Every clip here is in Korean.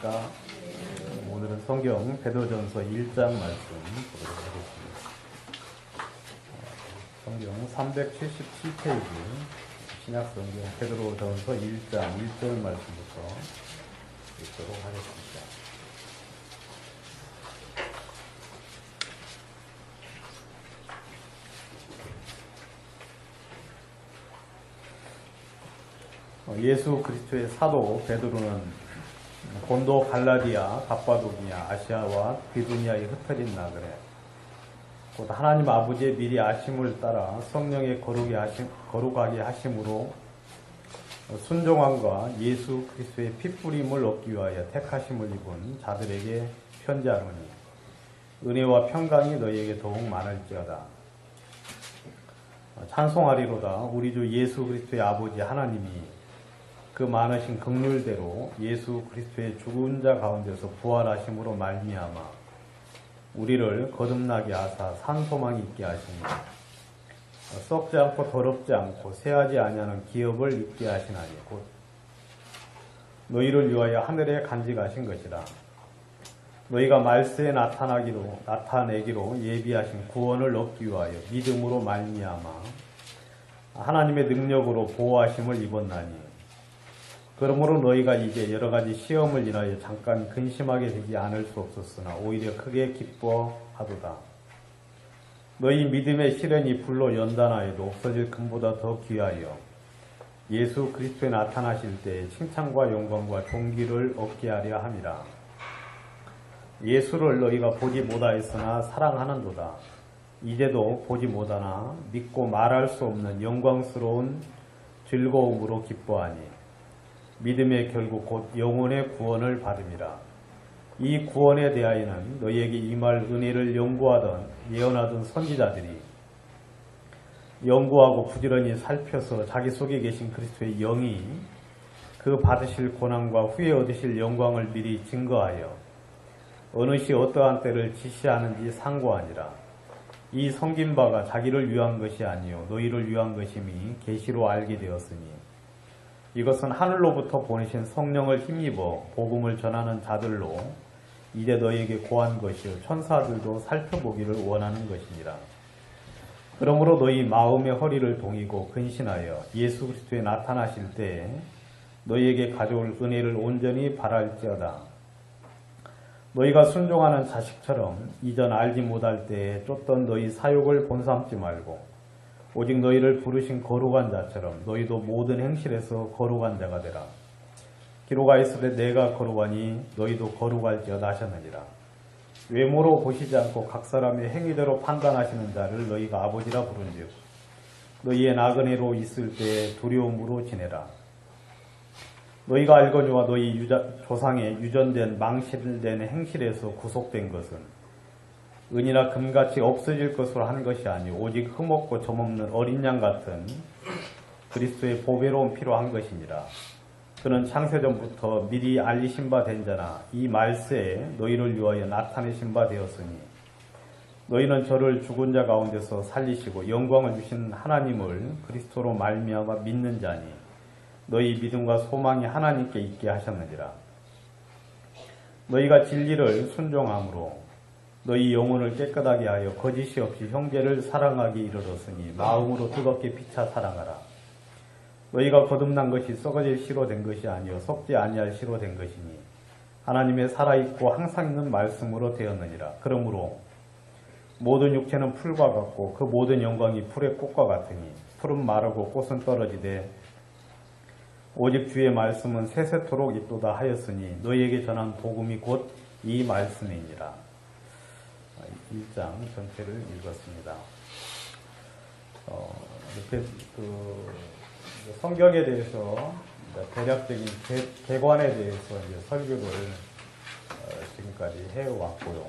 안녕하십니까. 오늘은 성경 베드로전서 1장 말씀 보도록 하겠습니다. 성경 377페이지 신약성경 베드로전서 1장 1절 말씀부터 읽도록 하겠습니다. 예수 그리스도의 사도 베드로는 본도, 갈라디아, 갑바도기아, 아시아와 비두니아에 흩어진 나그네 곧 하나님 아버지의 미리 아심을 따라 성령의 거룩하게 하심으로 순종함과 예수 그리스도의 핏부림을 얻기 위하여 택하심을 입은 자들에게 편지하노니 은혜와 평강이 너희에게 더욱 많을지어다. 찬송하리로다. 우리 주 예수 그리스도의 아버지 하나님이 그 많으신 긍휼대로 예수 그리스도의 죽은 자 가운데서 부활하심으로 말미암아 우리를 거듭나게 하사 산 소망이 있게 하시니 썩지 않고 더럽지 않고 쇠하지 아니하는 기업을 있게 하시나니 곧 너희를 위하여 하늘에 간직하신 것이라. 너희가 말세에 나타내기로 예비하신 구원을 얻기 위하여 믿음으로 말미암아 하나님의 능력으로 보호하심을 입었나니 그러므로 너희가 이제 여러가지 시험을 인하여 잠깐 근심하게 되지 않을 수 없었으나 오히려 크게 기뻐하도다. 너희 믿음의 시련이 불로 연단하여도 없어질 금보다 더 귀하여 예수 그리스도에 나타나실 때에 칭찬과 영광과 존귀를 얻게 하려 함이라. 예수를 너희가 보지 못하였으나 사랑하는도다. 이제도 보지 못하나 믿고 말할 수 없는 영광스러운 즐거움으로 기뻐하니 믿음의 결국 곧 영혼의 구원을 받음이라. 이 구원에 대하여는 너희에게 임할 은혜를 연구하던 예언하던 선지자들이 연구하고 부지런히 살펴서 자기 속에 계신 그리스도의 영이 그 받으실 고난과 후에 얻으실 영광을 미리 증거하여 어느 시 어떠한 때를 지시하는지 상고하니라. 이 섬긴 바가 자기를 위한 것이 아니요 너희를 위한 것임이 계시로 알게 되었으니 이것은 하늘로부터 보내신 성령을 힘입어 복음을 전하는 자들로 이제 너희에게 고한 것이요 천사들도 살펴보기를 원하는 것이니라. 그러므로 너희 마음의 허리를 동이고 근신하여 예수 그리스도에 나타나실 때에 너희에게 가져올 은혜를 온전히 바랄지어다. 너희가 순종하는 자식처럼 이전 알지 못할 때에 쫓던 너희 사욕을 본삼지 말고 오직 너희를 부르신 거룩한 자처럼 너희도 모든 행실에서 거룩한 자가 되라. 기록하였으되 내가 거룩하니 너희도 거룩할지어다 하셨느니라. 외모로 보시지 않고 각 사람의 행위대로 판단하시는 자를 너희가 아버지라 부른즉 너희의 나그네로 있을 때에 두려움으로 지내라. 너희가 알거니와 너희 조상의 유전된 망실된 행실에서 구속된 것은 은이나 금같이 없어질 것으로 한 것이 아니오 오직 흠없고 점없는 어린 양 같은 그리스도의 보배로운 피로 한 것이니라. 그는 창세전부터 미리 알리신 바 된 자나 이 말세에 너희를 위하여 나타내신 바 되었으니 너희는 저를 죽은 자 가운데서 살리시고 영광을 주신 하나님을 그리스도로 말미암아 믿는 자니 너희 믿음과 소망이 하나님께 있게 하셨느니라. 너희가 진리를 순종함으로 너희 영혼을 깨끗하게 하여 거짓이 없이 형제를 사랑하기 이르렀으니 마음으로 뜨겁게 피차 사랑하라. 너희가 거듭난 것이 썩어질 씨로 된 것이 아니요 썩지 아니할 씨로 된 것이니 하나님의 살아있고 항상 있는 말씀으로 되었느니라. 그러므로 모든 육체는 풀과 같고 그 모든 영광이 풀의 꽃과 같으니 풀은 마르고 꽃은 떨어지되 오직 주의 말씀은 세세토록 있도다 하였으니 너희에게 전한 복음이 곧 이 말씀이니라. 1장 전체를 읽었습니다. 이렇게 성경에 대해서 대략적인 개관에 대해서 이제 설교를 지금까지 해왔고요.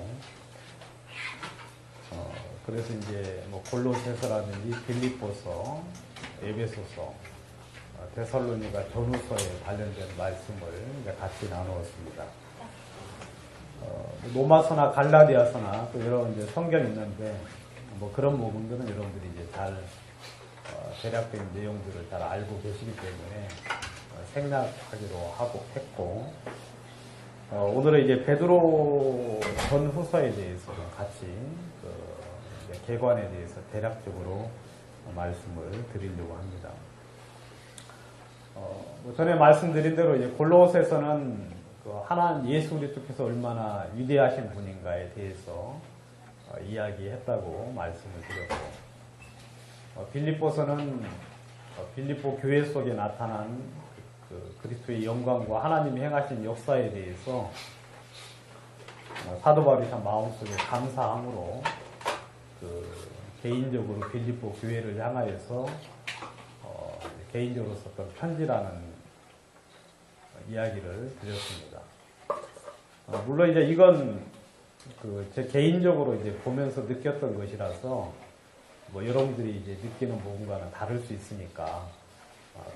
그래서 이제 뭐 골로새서라든지 빌립보서, 에베소서, 데살로니가 전후서에 관련된 말씀을 이제 같이 나누었습니다. 로마서나 갈라디아서나 또 여러 이제 성경이 있는데 뭐 그런 부분들은 여러분들이 이제 잘 대략적인 내용들을 잘 알고 계시기 때문에 생략하기로 했고 오늘은 이제 베드로 전후서에 대해서 같이 개관에 대해서 대략적으로 말씀을 드리려고 합니다. 전에 말씀드린 대로 이제 골로새서는 하나님 예수 그리스도께서 얼마나 위대하신 분인가에 대해서 이야기했다고 말씀을 드렸고, 빌립보서는 빌립보 교회 속에 나타난 그리스도의 영광과 하나님이 행하신 역사에 대해서 사도 바울이 참 마음속에 감사함으로 개인적으로 빌립보 교회를 향하여서 개인적으로 썼던 편지라는 이야기를 드렸습니다. 물론 이제 이건 제 개인적으로 이제 보면서 느꼈던 것이라서 여러분들이 이제 느끼는 부분과는 다를 수 있으니까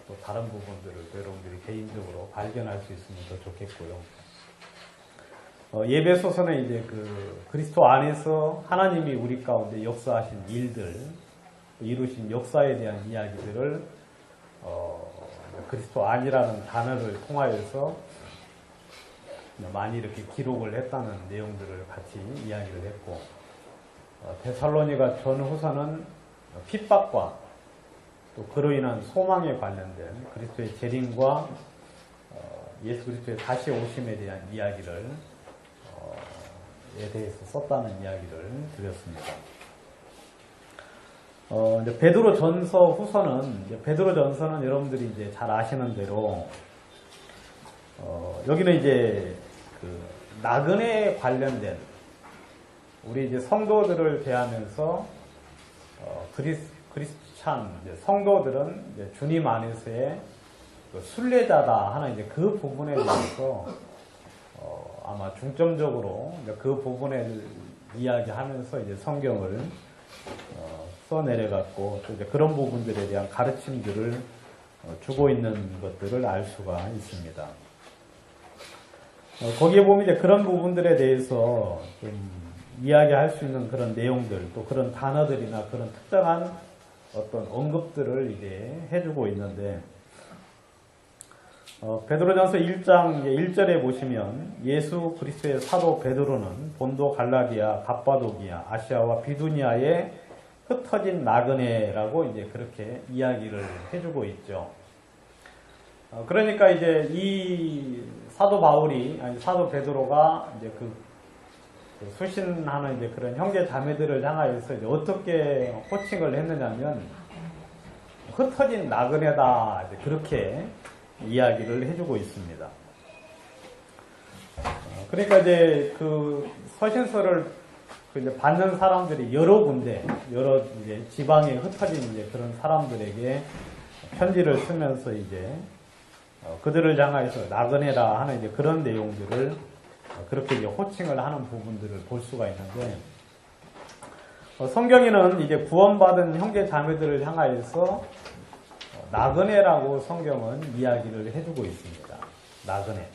또 다른 부분들을 여러분들이 개인적으로 발견할 수 있으면 더 좋겠고요. 예배소서는 이제 그리스도 안에서 하나님이 우리 가운데 역사하신 일들, 이루신 역사에 대한 이야기들을 그리스도 안이라는 단어를 통하여서 많이 이렇게 기록을 했다는 내용들을 같이 이야기를 했고, 데살로니가 전후서는 핍박과 또 그로 인한 소망에 관련된 그리스도의 재림과 예수 그리스도의 다시 오심에 대한 이야기를 에 대해서 썼다는 이야기를 드렸습니다. 이제 베드로 전서 후서는, 베드로 전서는 여러분들이 이제 잘 아시는 대로, 여기는 이제 나그네에 관련된, 우리 이제 성도들을 대하면서, 크리스찬, 성도들은 이제 주님 안에서의 순례자다 하는 이제 그 부분에 대해서, 아마 중점적으로 그 부분을 이야기하면서 이제 성경을 써내려갔고, 또 이제 그런 부분들에 대한 가르침들을 주고 있는 것들을 알 수가 있습니다. 거기에 보면 이제 그런 부분들에 대해서 좀 이야기할 수 있는 그런 내용들, 또 그런 단어들이나 그런 특정한 어떤 언급들을 이제 해주고 있는데, 베드로전서 1장 1절에 보시면 예수 그리스도의 사도 베드로는 본도 갈라디아, 갑바도기아, 아시아와 비두니아에 흩어진 나그네라고 이제 그렇게 이야기를 해주고 있죠. 그러니까 이제 이 사도 바울이, 아니 사도 베드로가 이제 수신하는 이제 그런 형제 자매들을 향하여서 이제 어떻게 호칭을 했느냐면 흩어진 나그네다, 이제 그렇게 이야기를 해주고 있습니다. 그러니까 이제 서신서를 이제 받는 사람들이 여러 군데, 여러 이제 지방에 흩어진 이제 그런 사람들에게 편지를 쓰면서 이제 그들을 향하여서 나그네라 하는 이제 그런 내용들을 그렇게 이제 호칭을 하는 부분들을 볼 수가 있는데, 성경에는 이제 구원받은 형제 자매들을 향하여서 나그네라고 성경은 이야기를 해주고 있습니다. 나그네.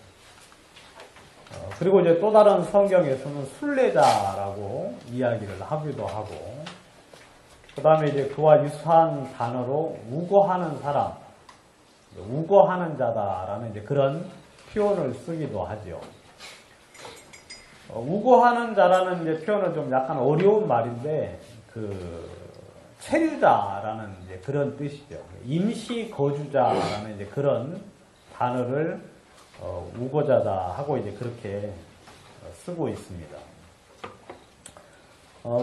그리고 이제 또 다른 성경에서는 순례자라고 이야기를 하기도 하고, 그 다음에 이제 그와 유사한 단어로 우거하는 사람, 우거하는 자다라는 이제 그런 표현을 쓰기도 하죠. 우거하는 자라는 이제 표현은 좀 약간 어려운 말인데, 체류자라는 이제 그런 뜻이죠. 임시 거주자라는 이제 그런 단어를 우거자다 하고 이제 그렇게 쓰고 있습니다.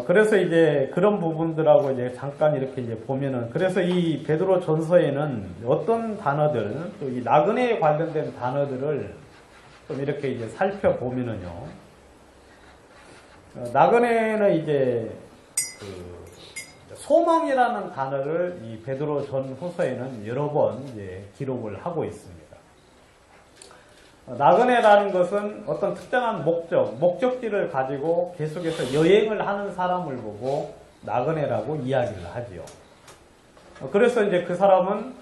그래서 이제 그런 부분들하고 이제 잠깐 이렇게 이제 보면은, 그래서 이 베드로 전서에는 어떤 단어들, 또 이 나그네에 관련된 단어들을 좀 이렇게 이제 살펴보면은요, 나그네는 이제 소망이라는 단어를 이 베드로 전후서에는 여러 번 이제 기록을 하고 있습니다. 나그네라는 것은 어떤 특정한 목적지를 가지고 계속해서 여행을 하는 사람을 보고 나그네라고 이야기를 하지요. 그래서 이제 그 사람은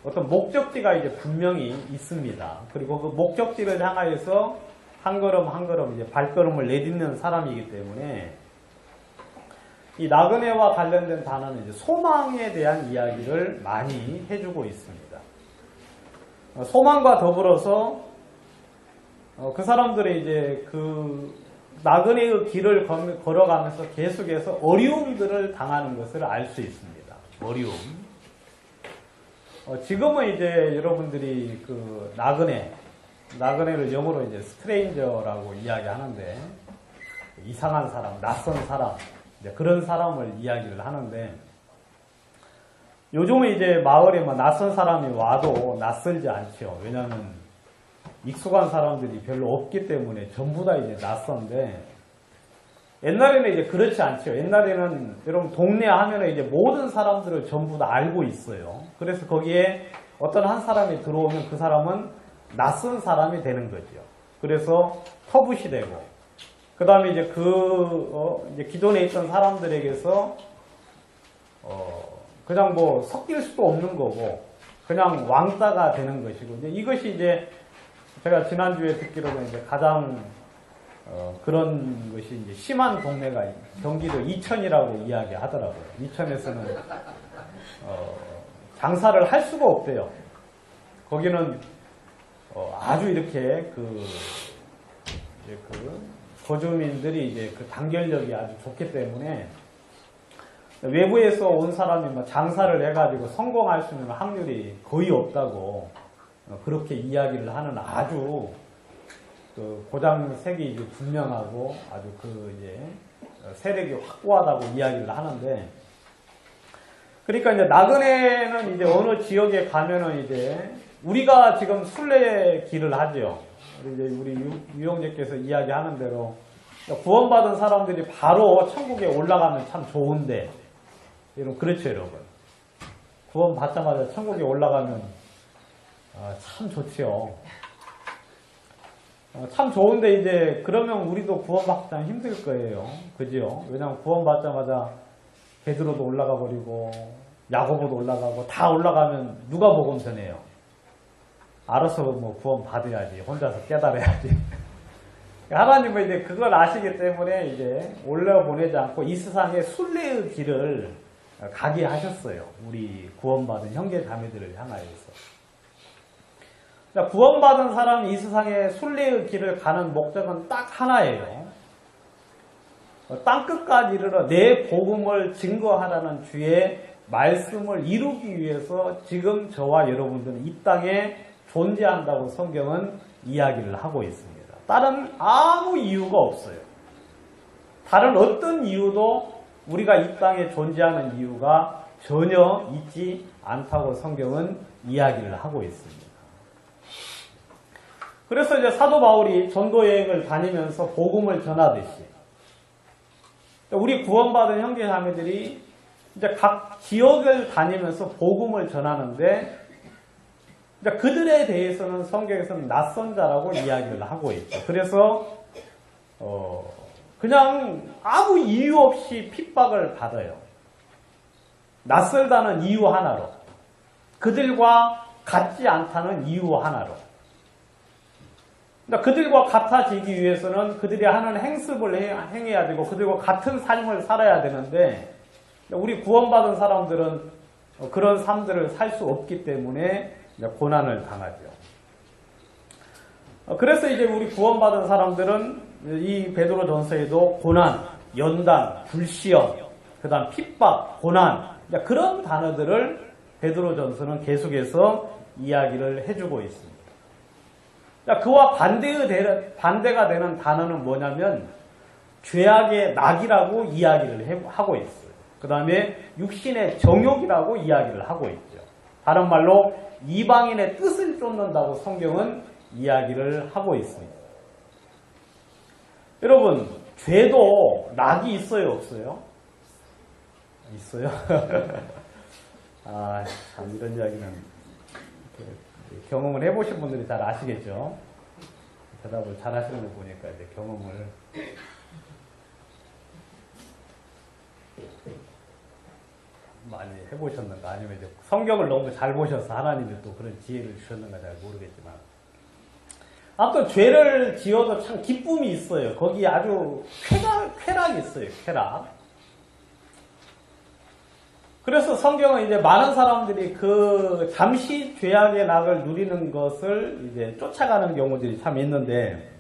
어떤 목적지가 이제 분명히 있습니다. 그리고 그 목적지를 향하여서 한 걸음 한 걸음 이제 발걸음을 내딛는 사람이기 때문에 이 나그네와 관련된 단어는 이제 소망에 대한 이야기를 많이 해주고 있습니다. 소망과 더불어서 그 사람들이 이제 그 나그네의 길을 걸어가면서 계속해서 어려움들을 당하는 것을 알 수 있습니다. 어려움. 지금은 이제 여러분들이 그 나그네를 영어로 이제 스트레인저라고 이야기하는데, 이상한 사람, 낯선 사람, 이제 그런 사람을 이야기를 하는데, 요즘은 이제 마을에 뭐 낯선 사람이 와도 낯설지 않죠. 왜냐하면 익숙한 사람들이 별로 없기 때문에 전부 다 이제 낯선데, 옛날에는 이제 그렇지 않죠. 옛날에는 여러분 동네 하면은 이제 모든 사람들을 전부 다 알고 있어요. 그래서 거기에 어떤 한 사람이 들어오면 그 사람은 낯선 사람이 되는 거죠. 그래서 터붓이 되고, 그 다음에 이제 이제 기존에 있던 사람들에게서 그냥 뭐 섞일 수도 없는 거고, 그냥 왕따가 되는 것이고, 이것이 이제 제가 지난주에 듣기로는 이제 가장 그런 것이 이제 심한 동네가 경기도 이천이라고 이야기하더라고요. 이천에서는 장사를 할 수가 없대요. 거기는 아주 이렇게 거주민들이 이제 그 단결력이 아주 좋기 때문에 외부에서 온 사람이 뭐 장사를 해가지고 성공할 수 있는 확률이 거의 없다고 그렇게 이야기를 하는 아주 그 고장색이 이제 분명하고 아주 이제 세력이 확고하다고 이야기를 하는데, 그러니까 이제 나그네는 이제 어느 지역에 가면은 이제 우리가 지금 순례길을 하죠. 우리 유영재께서 이야기하는 대로 구원받은 사람들이 바로 천국에 올라가면 참 좋은데, 여러분 그렇죠, 여러분. 구원받자마자 천국에 올라가면 참 좋지요. 참 좋은데 이제 그러면 우리도 구원받기 힘들 거예요. 그죠? 왜냐면 구원받자마자 베드로도 올라가 버리고 야고보도 올라가고 다 올라가면 누가 복음 전해요? 알아서 뭐 구원받아야지. 혼자서 깨달아야지. 하나님은 이제 그걸 아시기 때문에 이제 올려보내지 않고 이 세상에 순례의 길을 가게 하셨어요. 우리 구원받은 형제 자매들을 향하여서. 구원받은 사람이 이 세상에 순례의 길을 가는 목적은 딱 하나예요. 땅끝까지 이르러 내 복음을 증거하라는 주의 말씀을 이루기 위해서 지금 저와 여러분들은 이 땅에 존재한다고 성경은 이야기를 하고 있습니다. 다른 아무 이유가 없어요. 다른 어떤 이유도 우리가 이 땅에 존재하는 이유가 전혀 있지 않다고 성경은 이야기를 하고 있습니다. 그래서 이제 사도 바울이 전도 여행을 다니면서 복음을 전하듯이 우리 구원받은 형제 자매들이 이제 각 지역을 다니면서 복음을 전하는데 그들에 대해서는 성경에서는 낯선 자라고 이야기를 하고 있죠. 그래서 그냥 아무 이유 없이 핍박을 받아요. 낯설다는 이유 하나로, 그들과 같지 않다는 이유 하나로. 그들과 같아지기 위해서는 그들이 하는 행습을 행해야 되고 그들과 같은 삶을 살아야 되는데, 우리 구원받은 사람들은 그런 삶들을 살 수 없기 때문에 고난을 당하죠. 그래서 이제 우리 구원받은 사람들은 이 베드로전서에도 고난, 연단, 불시험, 그 다음 핍박, 고난, 그런 단어들을 베드로전서는 계속해서 이야기를 해주고 있습니다. 그와 반대가 되는 단어는 뭐냐면 죄악의 낙이라고 이야기를 하고 있어요. 그 다음에 육신의 정욕이라고 이야기를 하고 있죠. 다른 말로 이방인의 뜻을 쫓는다고 성경은 이야기를 하고 있습니다. 여러분, 죄도 낙이 있어요, 없어요? 있어요? 참 이런 이야기는 경험을 해보신 분들이 잘 아시겠죠? 대답을 잘 하시는 거 보니까 이제 경험을 많이 해보셨는가, 아니면 이제 성경을 너무 잘 보셔서 하나님이 또 그런 지혜를 주셨는가 잘 모르겠지만, 아무튼 죄를 지어도 참 기쁨이 있어요. 거기 아주 쾌락이 있어요. 쾌락. 그래서 성경은 이제 많은 사람들이 그 잠시 죄악의 낙을 누리는 것을 이제 쫓아가는 경우들이 참 있는데,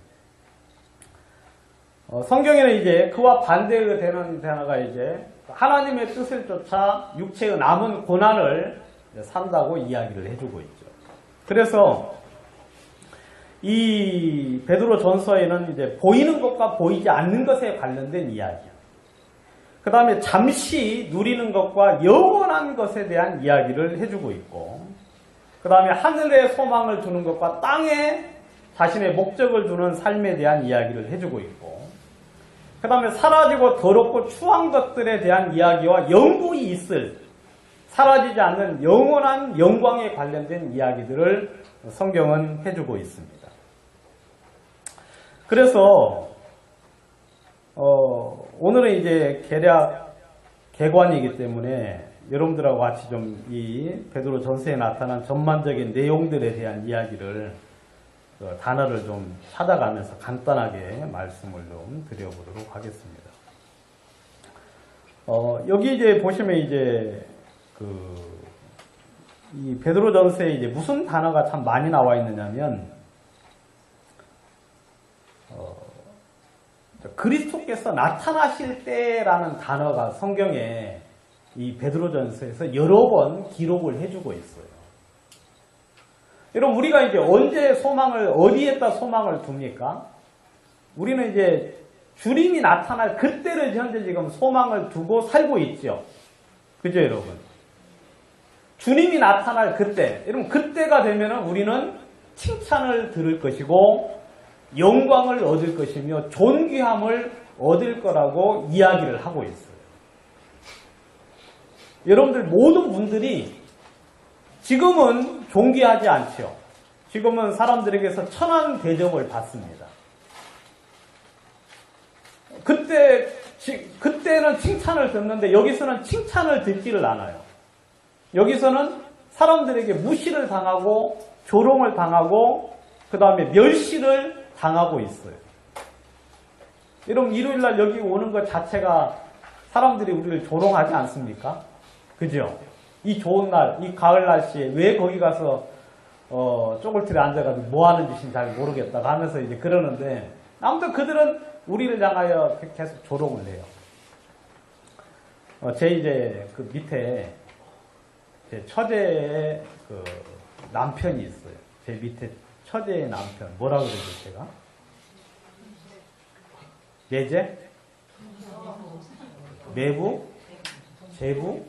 성경에는 이제 그와 반대되는 단어가 이제 하나님의 뜻을 쫓아 육체의 남은 고난을 산다고 이야기를 해주고 있죠. 그래서 이 베드로 전서에는 이제 보이는 것과 보이지 않는 것에 관련된 이야기야. 그 다음에 잠시 누리는 것과 영원한 것에 대한 이야기를 해주고 있고, 그 다음에 하늘에 소망을 두는 것과 땅에 자신의 목적을 두는 삶에 대한 이야기를 해주고 있고, 그 다음에 사라지고 더럽고 추한 것들에 대한 이야기와 영구히 있을, 사라지지 않는 영원한 영광에 관련된 이야기들을 성경은 해주고 있습니다. 그래서 오늘은 이제 개관이기 때문에 여러분들하고 같이 좀 이 베드로 전서에 나타난 전반적인 내용들에 대한 이야기를 단어를 좀 찾아가면서 간단하게 말씀을 좀 드려보도록 하겠습니다. 여기 이제 보시면 이제 이 베드로 전서에 이제 무슨 단어가 참 많이 나와 있느냐면, 그리스도께서 나타나실 때라는 단어가 성경에 이 베드로전서에서 여러 번 기록을 해주고 있어요. 여러분, 우리가 이제 언제 소망을, 어디에다 소망을 둡니까? 우리는 이제 주님이 나타날 그때를 현재 지금 소망을 두고 살고 있죠. 그죠, 여러분? 주님이 나타날 그때, 여러분, 그때가 되면은 우리는 칭찬을 들을 것이고 영광을 얻을 것이며 존귀함을 얻을 거라고 이야기를 하고 있어요. 여러분들 모든 분들이 지금은 존귀하지 않죠. 지금은 사람들에게서 천한 대접을 받습니다. 그때는 칭찬을 듣는데 여기서는 칭찬을 듣지를 않아요. 여기서는 사람들에게 무시를 당하고 조롱을 당하고 그 다음에 멸시를 당하고 있어요. 여러분, 일요일날 여기 오는 것 자체가 사람들이 우리를 조롱하지 않습니까? 그죠? 이 좋은 날, 이 가을 날씨에 왜 거기 가서 쪼글틀에 앉아가지고 뭐 하는 짓인지 잘 모르겠다고 하면서 이제 그러는데, 아무튼 그들은 우리를 향하여 계속 조롱을 해요. 제 이제 그 밑에 제 처제의 그 남편이 있어요. 제 밑에 처제의 남편. 뭐라 그러죠, 제가? 예제? 매부? 제부?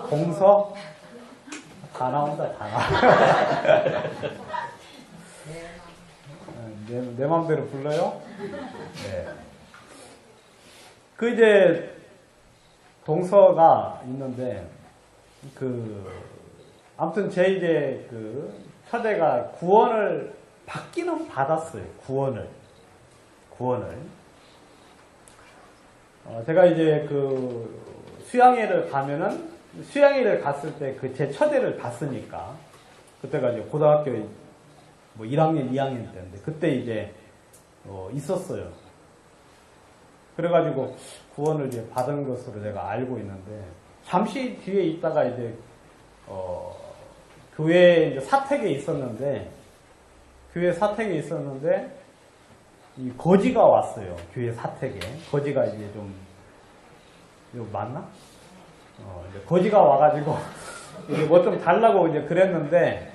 공서? 다 나온다, 다 나와. 내 마음대로 불러요? 네. 그 이제 동서가 있는데, 아무튼 제 이제 처제가 구원을 받기는 받았어요. 구원을. 제가 이제 수양회를 가면은, 수양회를 갔을 때 제 처제를 봤으니까, 그때가 이제 고등학교 1학년, 2학년 때인데, 그때 이제, 있었어요. 그래가지고 구원을 이제 받은 것으로 제가 알고 있는데, 잠시 뒤에 있다가 이제, 교회에 이제 사택에 있었는데, 이 거지가 왔어요. 교회 사택에. 거지가 이제 이거 맞나? 이제 거지가 와가지고, 이제 뭐 좀 달라고 이제 그랬는데,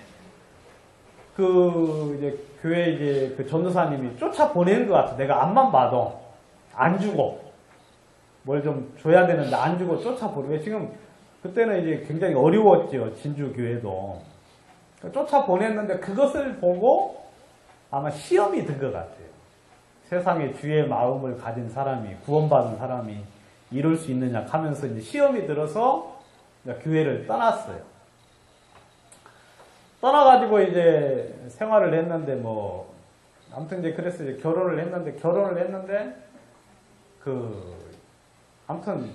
이제 교회 이제 그 전도사님이 쫓아 보내는 것 같아. 내가 앞만 봐도 안 주고, 뭘 좀 줘야 되는데 안 주고 쫓아 보내고, 지금 그때는 이제 굉장히 어려웠죠. 진주 교회도. 쫓아 보냈는데 그것을 보고 아마 시험이 든 것 같아요. 세상에 주의 마음을 가진 사람이, 구원받은 사람이 이룰 수 있느냐 하면서 이제 시험이 들어서 교회를 떠났어요. 떠나가지고 이제 생활을 했는데 아무튼 이제 그래서 이제 결혼을 했는데 아무튼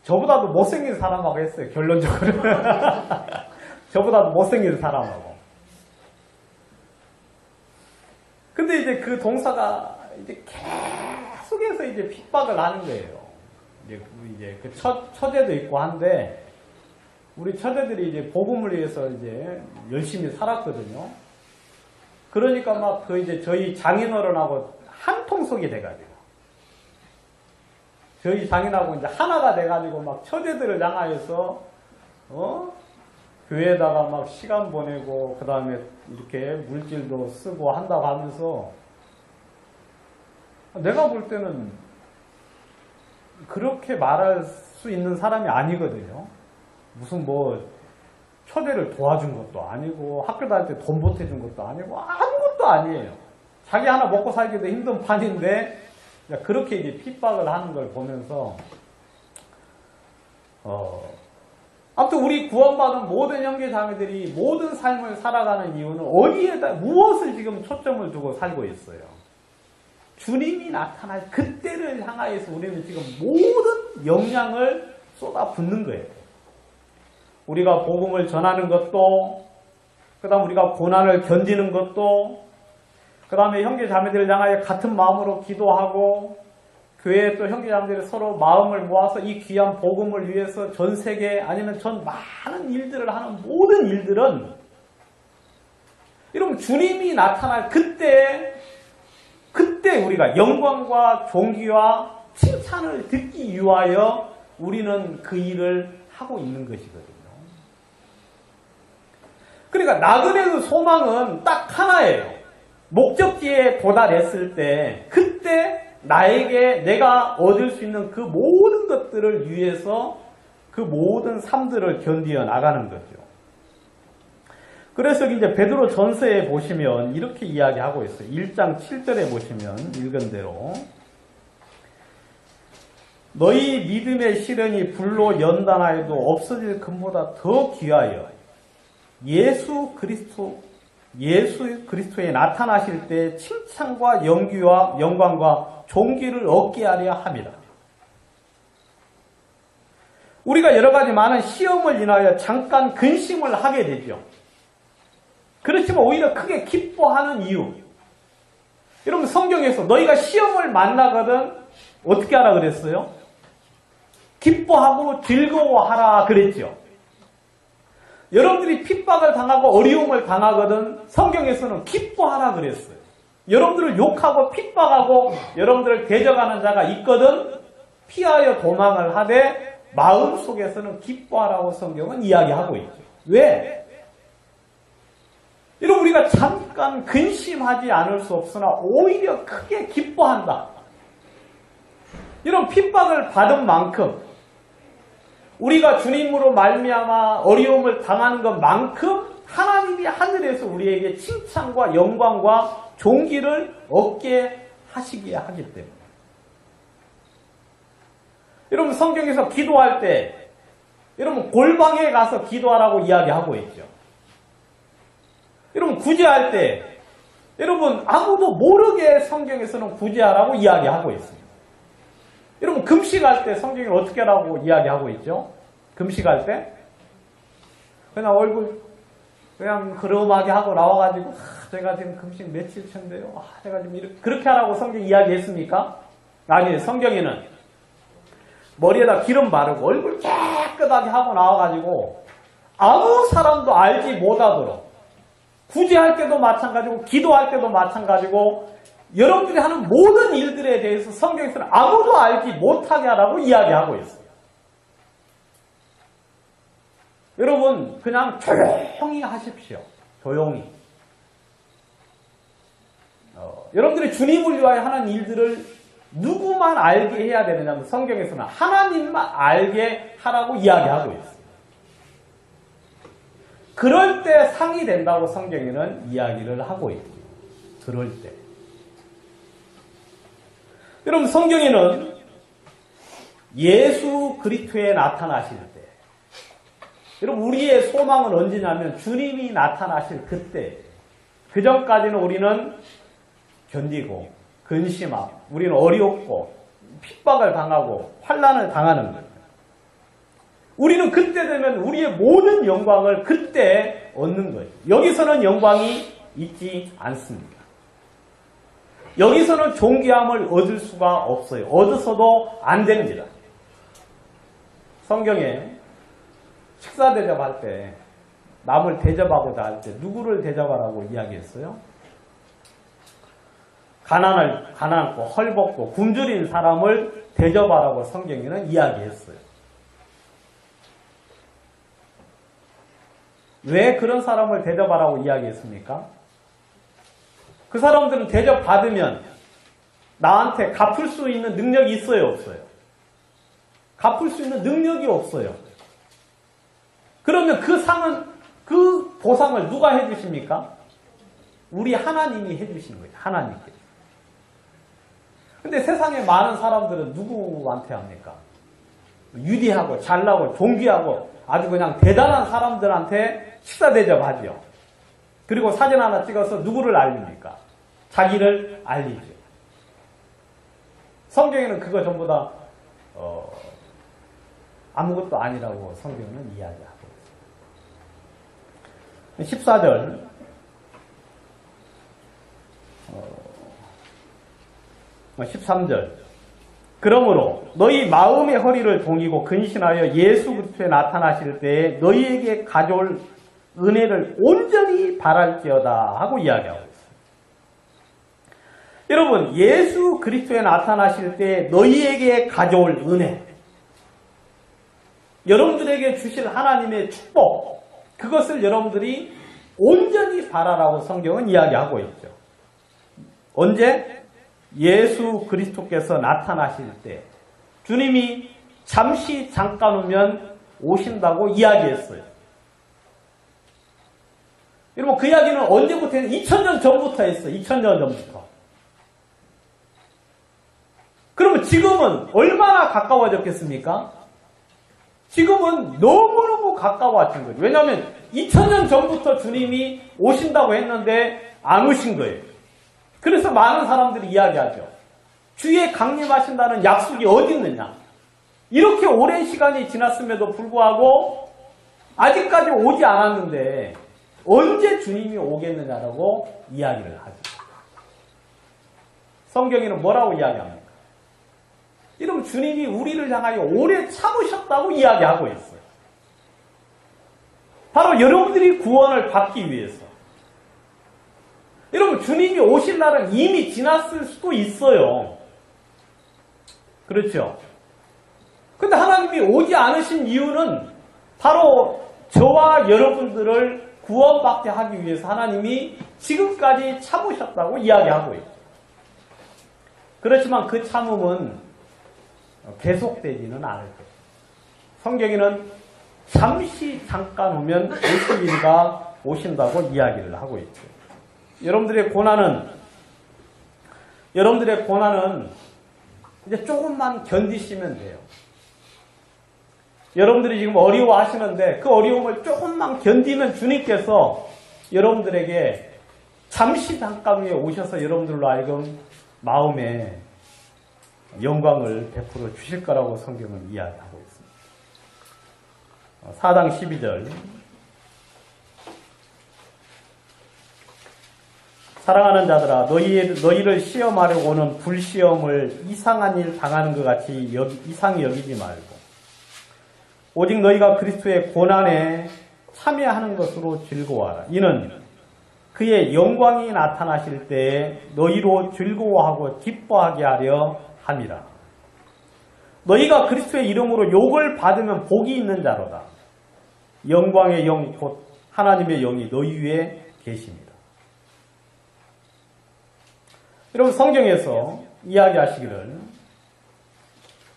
저보다도 못생긴 사람하고 했어요. 결론적으로. 저보다도 못생긴 사람하고. 근데 이제 그 동사가 이제 계속해서 이제 핍박을 하는 거예요. 이제 그 처제도 있고 한데, 우리 처제들이 이제 복음을 위해서 이제 열심히 살았거든요. 그러니까 막 그 이제 저희 장인어른하고 한 통속이 돼가지고, 저희 장인하고 이제 하나가 돼가지고 막 처제들을 향하여서, 교회에다가 막 시간 보내고, 그 다음에 이렇게 물질도 쓰고 한다고 하면서, 내가 볼 때는 그렇게 말할 수 있는 사람이 아니거든요. 무슨 뭐 처제를 도와준 것도 아니고 학교 다닐 때 돈 보태준 것도 아니고 아무것도 아니에요. 자기 하나 먹고 살기도 힘든 판인데 그렇게 이제 핍박을 하는 걸 보면서 아무튼 우리 구원받은 모든 형제 자매들이 모든 삶을 살아가는 이유는 어디에다 무엇을 지금 초점을 두고 살고 있어요. 주님이 나타날 그때를 향하여서 우리는 지금 모든 역량을 쏟아붓는 거예요. 우리가 복음을 전하는 것도, 그 다음 우리가 고난을 견디는 것도, 그 다음에 형제 자매들을 향하여 같은 마음으로 기도하고, 교회에 또 형제 자매들이 서로 마음을 모아서 이 귀한 복음을 위해서 전 세계 아니면 전 많은 일들을 하는 모든 일들은, 여러분 주님이 나타날 그때 우리가 영광과 존귀와 칭찬을 듣기 위하여 우리는 그 일을 하고 있는 것이거든요. 그러니까 나그네의 소망은 딱 하나예요. 목적지에 도달했을 때 그때 나에게 내가 얻을 수 있는 그 모든 것들을 위해서 그 모든 삶들을 견디어 나가는 거죠. 그래서 이제 베드로 전서에 보시면 이렇게 이야기하고 있어요. 1장 7절에 보시면 읽은 대로 너희 믿음의 시련이 불로 연단하여도 없어질 금보다 더 귀하여 예수 그리스도에 나타나실 때 칭찬과 영광과 존귀를 얻게 하려 합니다. 우리가 여러 가지 많은 시험을 인하여 잠깐 근심을 하게 되죠. 그렇지만 오히려 크게 기뻐하는 이유. 여러분 성경에서 너희가 시험을 만나거든 어떻게 하라 그랬어요? 기뻐하고 즐거워하라 그랬죠. 여러분들이 핍박을 당하고 어려움을 당하거든 성경에서는 기뻐하라 그랬어요. 여러분들을 욕하고 핍박하고 여러분들을 대적하는 자가 있거든 피하여 도망을 하되 마음속에서는 기뻐하라고 성경은 이야기하고 있죠. 왜? 여러분 우리가 잠깐 근심하지 않을 수 없으나 오히려 크게 기뻐한다. 이런 핍박을 받은 만큼 우리가 주님으로 말미암아 어려움을 당하는 것만큼 하나님이 하늘에서 우리에게 칭찬과 영광과 존귀를 얻게 하시기에 하기 때문에 여러분 성경에서 기도할 때 여러분 골방에 가서 기도하라고 이야기하고 있죠. 여러분 구제할 때 여러분 아무도 모르게 성경에서는 구제하라고 이야기하고 있습니다. 여러분 금식할 때 성경이 어떻게 하라고 이야기하고 있죠? 금식할 때 그냥 얼굴 그냥 그름하게 하고 나와가지고 제가 지금 금식 며칠 차인데요. 제가 지금 이렇게 그렇게 하라고 성경이 이야기했습니까? 아니에요. 성경에는 머리에다 기름 바르고 얼굴 깨끗하게 하고 나와가지고 아무 사람도 알지 못하도록 구제할 때도 마찬가지고 기도할 때도 마찬가지고 여러분들이 하는 모든 일들에 대해서 성경에서는 아무도 알지 못하게 하라고 이야기하고 있어요. 여러분 그냥 조용히 하십시오. 조용히. 여러분들이 주님을 위하여 하는 일들을 누구만 알게 해야 되느냐면 성경에서는 하나님만 알게 하라고 이야기하고 있어요. 그럴 때 상이 된다고 성경에는 이야기를 하고 있죠. 그럴 때. 여러분 성경에는 예수 그리스도에 나타나실 때 여러분 우리의 소망은 언제냐면 주님이 나타나실 그때 그 전까지는 우리는 견디고 근심하고 우리는 어렵고 핍박을 당하고 환난을 당하는 거예요. 우리는 그때 되면 우리의 모든 영광을 그때 얻는 거예요. 여기서는 영광이 있지 않습니다. 여기서는 존귀함을 얻을 수가 없어요. 얻어서도 안 됩니다. 성경에 식사 대접할 때, 남을 대접하고자 할 때 누구를 대접하라고 이야기했어요? 가난하고 헐벗고 굶주린 사람을 대접하라고 성경에는 이야기했어요. 왜 그런 사람을 대접하라고 이야기했습니까? 그 사람들은 대접받으면 나한테 갚을 수 있는 능력이 있어요, 없어요? 갚을 수 있는 능력이 없어요. 그러면 그 보상을 누가 해주십니까? 우리 하나님이 해주신 거예요. 하나님께. 근데 세상에 많은 사람들은 누구한테 합니까? 유리하고 잘나고 존귀하고 아주 그냥 대단한 사람들한테 식사 대접하죠. 그리고 사진 하나 찍어서 누구를 알립니까? 자기를 알리죠. 성경에는 그거 전부 다 아무것도 아니라고 성경은 이야기하고 있습니다. 14절 13절 그러므로 너희 마음의 허리를 동이고 근신하여 예수 그리스도에 나타나실 때에 너희에게 가져올 은혜를 온전히 바랄지어다 하고 이야기하고 있습니다. 여러분, 예수 그리스도에 나타나실 때 너희에게 가져올 은혜, 여러분들에게 주실 하나님의 축복, 그것을 여러분들이 온전히 바라라고 성경은 이야기하고 있죠. 언제? 예수 그리스도께서 나타나실 때 주님이 잠시 잠깐 오면 오신다고 이야기했어요. 여러분, 그 이야기는 언제부터 했어요? 2000년 전부터 했어요. 2000년 전부터. 그러면 지금은 얼마나 가까워졌겠습니까? 지금은 너무너무 가까워진 거죠. 왜냐하면 2000년 전부터 주님이 오신다고 했는데 안 오신 거예요. 그래서 많은 사람들이 이야기하죠. 주에 강림하신다는 약속이 어디 있느냐. 이렇게 오랜 시간이 지났음에도 불구하고 아직까지 오지 않았는데 언제 주님이 오겠느냐라고 이야기를 하죠. 성경에는 뭐라고 이야기합니까? 이러면 주님이 우리를 향하여 오래 참으셨다고 이야기하고 있어요. 바로 여러분들이 구원을 받기 위해서. 여러분, 주님이 오실 날은 이미 지났을 수도 있어요. 그렇죠? 근데 하나님이 오지 않으신 이유는 바로 저와 여러분들을 구원받게 하기 위해서 하나님이 지금까지 참으셨다고 이야기하고 있죠. 그렇지만 그 참음은 계속되지는 않을 거예요. 성경에는 잠시 잠깐 오면 오실 이가 오신다고 이야기를 하고 있죠. 여러분들의 고난은 이제 조금만 견디시면 돼요. 여러분들이 지금 어려워하시는데 그 어려움을 조금만 견디면 주님께서 여러분들에게 잠시 잠깐 후에 오셔서 여러분들로 하여금 마음에 영광을 베풀어 주실 거라고 성경은 이야기하고 있습니다. 4장 12절 사랑하는 자들아 너희를 시험하려고 오는 불시험을 이상한 일 당하는 것 같이 이상히 여기지 말고 오직 너희가 그리스도의 고난에 참여하는 것으로 즐거워하라. 이는 그의 영광이 나타나실 때에 너희로 즐거워하고 기뻐하게 하려 함이라. 너희가 그리스도의 이름으로 욕을 받으면 복이 있는 자로다. 영광의 영 곧 하나님의 영이 너희 위에 계십니다. 여러분, 성경에서 이야기하시기를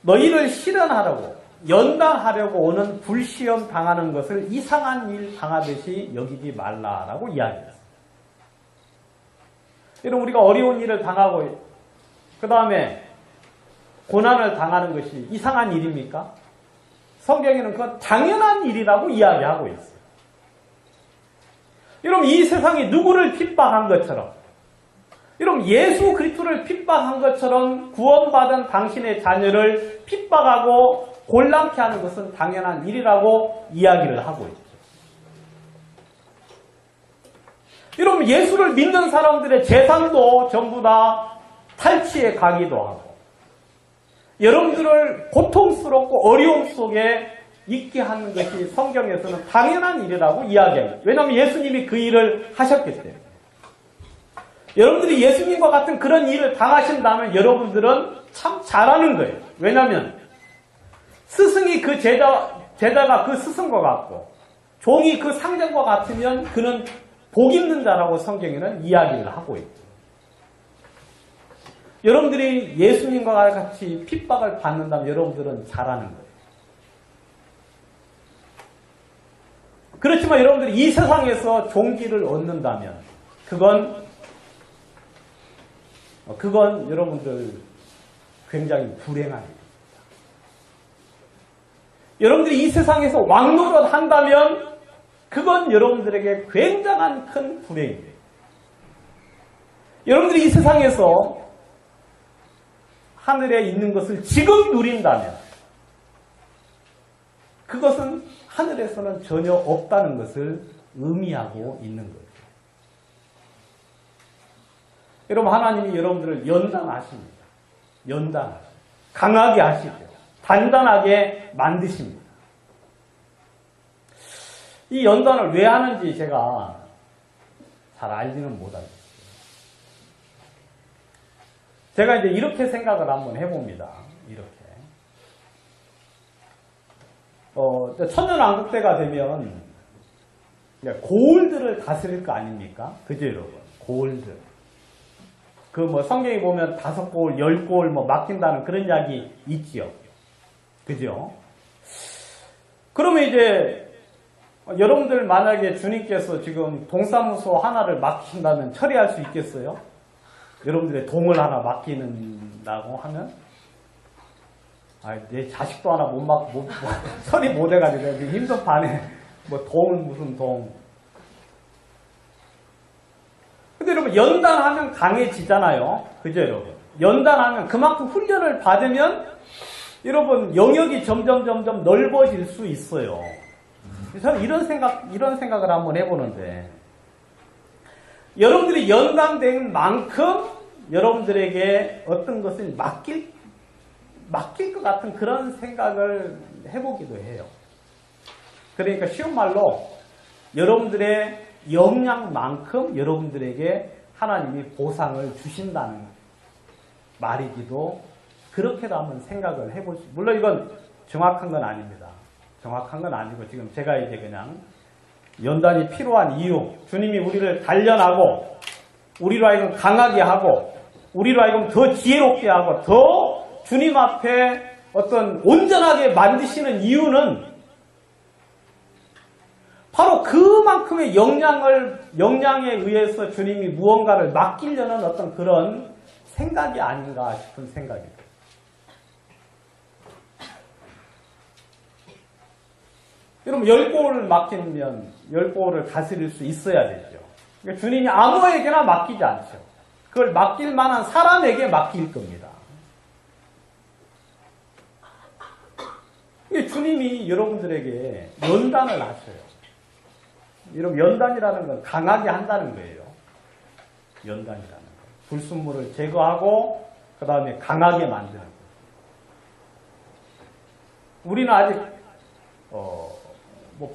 너희를 실현하려고 연단하려고 오는 불시험 당하는 것을 이상한 일 당하듯이 여기지 말라라고 이야기했어요. 여러분, 우리가 어려운 일을 당하고 그 다음에 고난을 당하는 것이 이상한 일입니까? 성경에는 그건 당연한 일이라고 이야기하고 있어요. 여러분, 이 세상이 누구를 핍박한 것처럼, 여러분, 예수 그리스도를 핍박한 것처럼 구원받은 당신의 자녀를 핍박하고 곤란케 하는 것은 당연한 일이라고 이야기를 하고 있죠. 여러분, 예수를 믿는 사람들의 재산도 전부 다 탈취해 가기도 하고, 여러분들을 고통스럽고 어려움 속에 있게 하는 것이 성경에서는 당연한 일이라고 이야기해요. 왜냐하면 예수님이 그 일을 하셨기 때문에. 여러분들이 예수님과 같은 그런 일을 당하신다면 여러분들은 참 잘하는 거예요. 왜냐하면 스승이 그 제자가 그 스승과 같고 종이 그 상전과 같으면 그는 복 있는 자라고 성경에는 이야기를 하고 있죠. 여러분들이 예수님과 같이 핍박을 받는다면 여러분들은 잘하는 거예요. 그렇지만 여러분들이 이 세상에서 종기를 얻는다면 그건 여러분들 굉장히 불행한 일입니다. 여러분들이 이 세상에서 왕노릇 한다면 그건 여러분들에게 굉장한 큰 불행이에요. 여러분들이 이 세상에서 하늘에 있는 것을 지금 누린다면 그것은 하늘에서는 전혀 없다는 것을 의미하고 있는 거죠. 여러분, 하나님이 여러분들을 연단하십니다. 강하게 하시고 단단하게 만드십니다. 이 연단을 왜 하는지 제가 잘 알지는 못하겠어요. 제가 이제 이렇게 생각을 한번 해봅니다. 이렇게. 천년왕국 때가 되면 고을들을 다스릴 거 아닙니까? 그죠, 여러분? 고을들. 성경에 보면 5고을, 10고을 맡긴다는 그런 이야기 있지요. 그죠? 그러면 이제 여러분들 만약에 주님께서 지금 동사무소 하나를 맡긴다면 처리할 수 있겠어요? 여러분들의 동을 하나 맡기는다고 하면 내 자식도 하나 처리 못 해가지고 힘든 반에 동은 무슨 동. 근데 여러분 연단하면 강해지잖아요. 그죠 여러분? 연단하면 그만큼 훈련을 받으면 여러분 영역이 점점 넓어질 수 있어요. 저는 이런 생각을 한번 해보는데 여러분들이 연단된 만큼 여러분들에게 어떤 것을 맡길 것 같은 그런 생각을 해보기도 해요. 그러니까 쉬운 말로 여러분들의 역량만큼 여러분들에게 하나님이 보상을 주신다는 말이기도 그렇게도 한번 생각을 해볼 수. 물론 이건 정확한 건 아닙니다. 정확한 건 아니고 지금 제가 이제 그냥 연단이 필요한 이유, 주님이 우리를 단련하고 우리로 하여금 강하게 하고 우리로 하여금 더 지혜롭게 하고 더 주님 앞에 어떤 온전하게 만드시는 이유는 바로 그만큼의 역량에 의해서 주님이 무언가를 맡기려는 어떤 그런 생각이 아닌가 싶은 생각입니다. 여러분 10고을을 맡기면 10고을을 다스릴 수 있어야 되죠. 그러니까 주님이 아무에게나 맡기지 않죠. 그걸 맡길 만한 사람에게 맡길 겁니다. 주님이 여러분들에게 연단을 하셔요. 여러분 연단이라는 건 강하게 한다는 거예요. 연단이라는 건. 불순물을 제거하고 그 다음에 강하게 만드는 거예요. 우리는 아직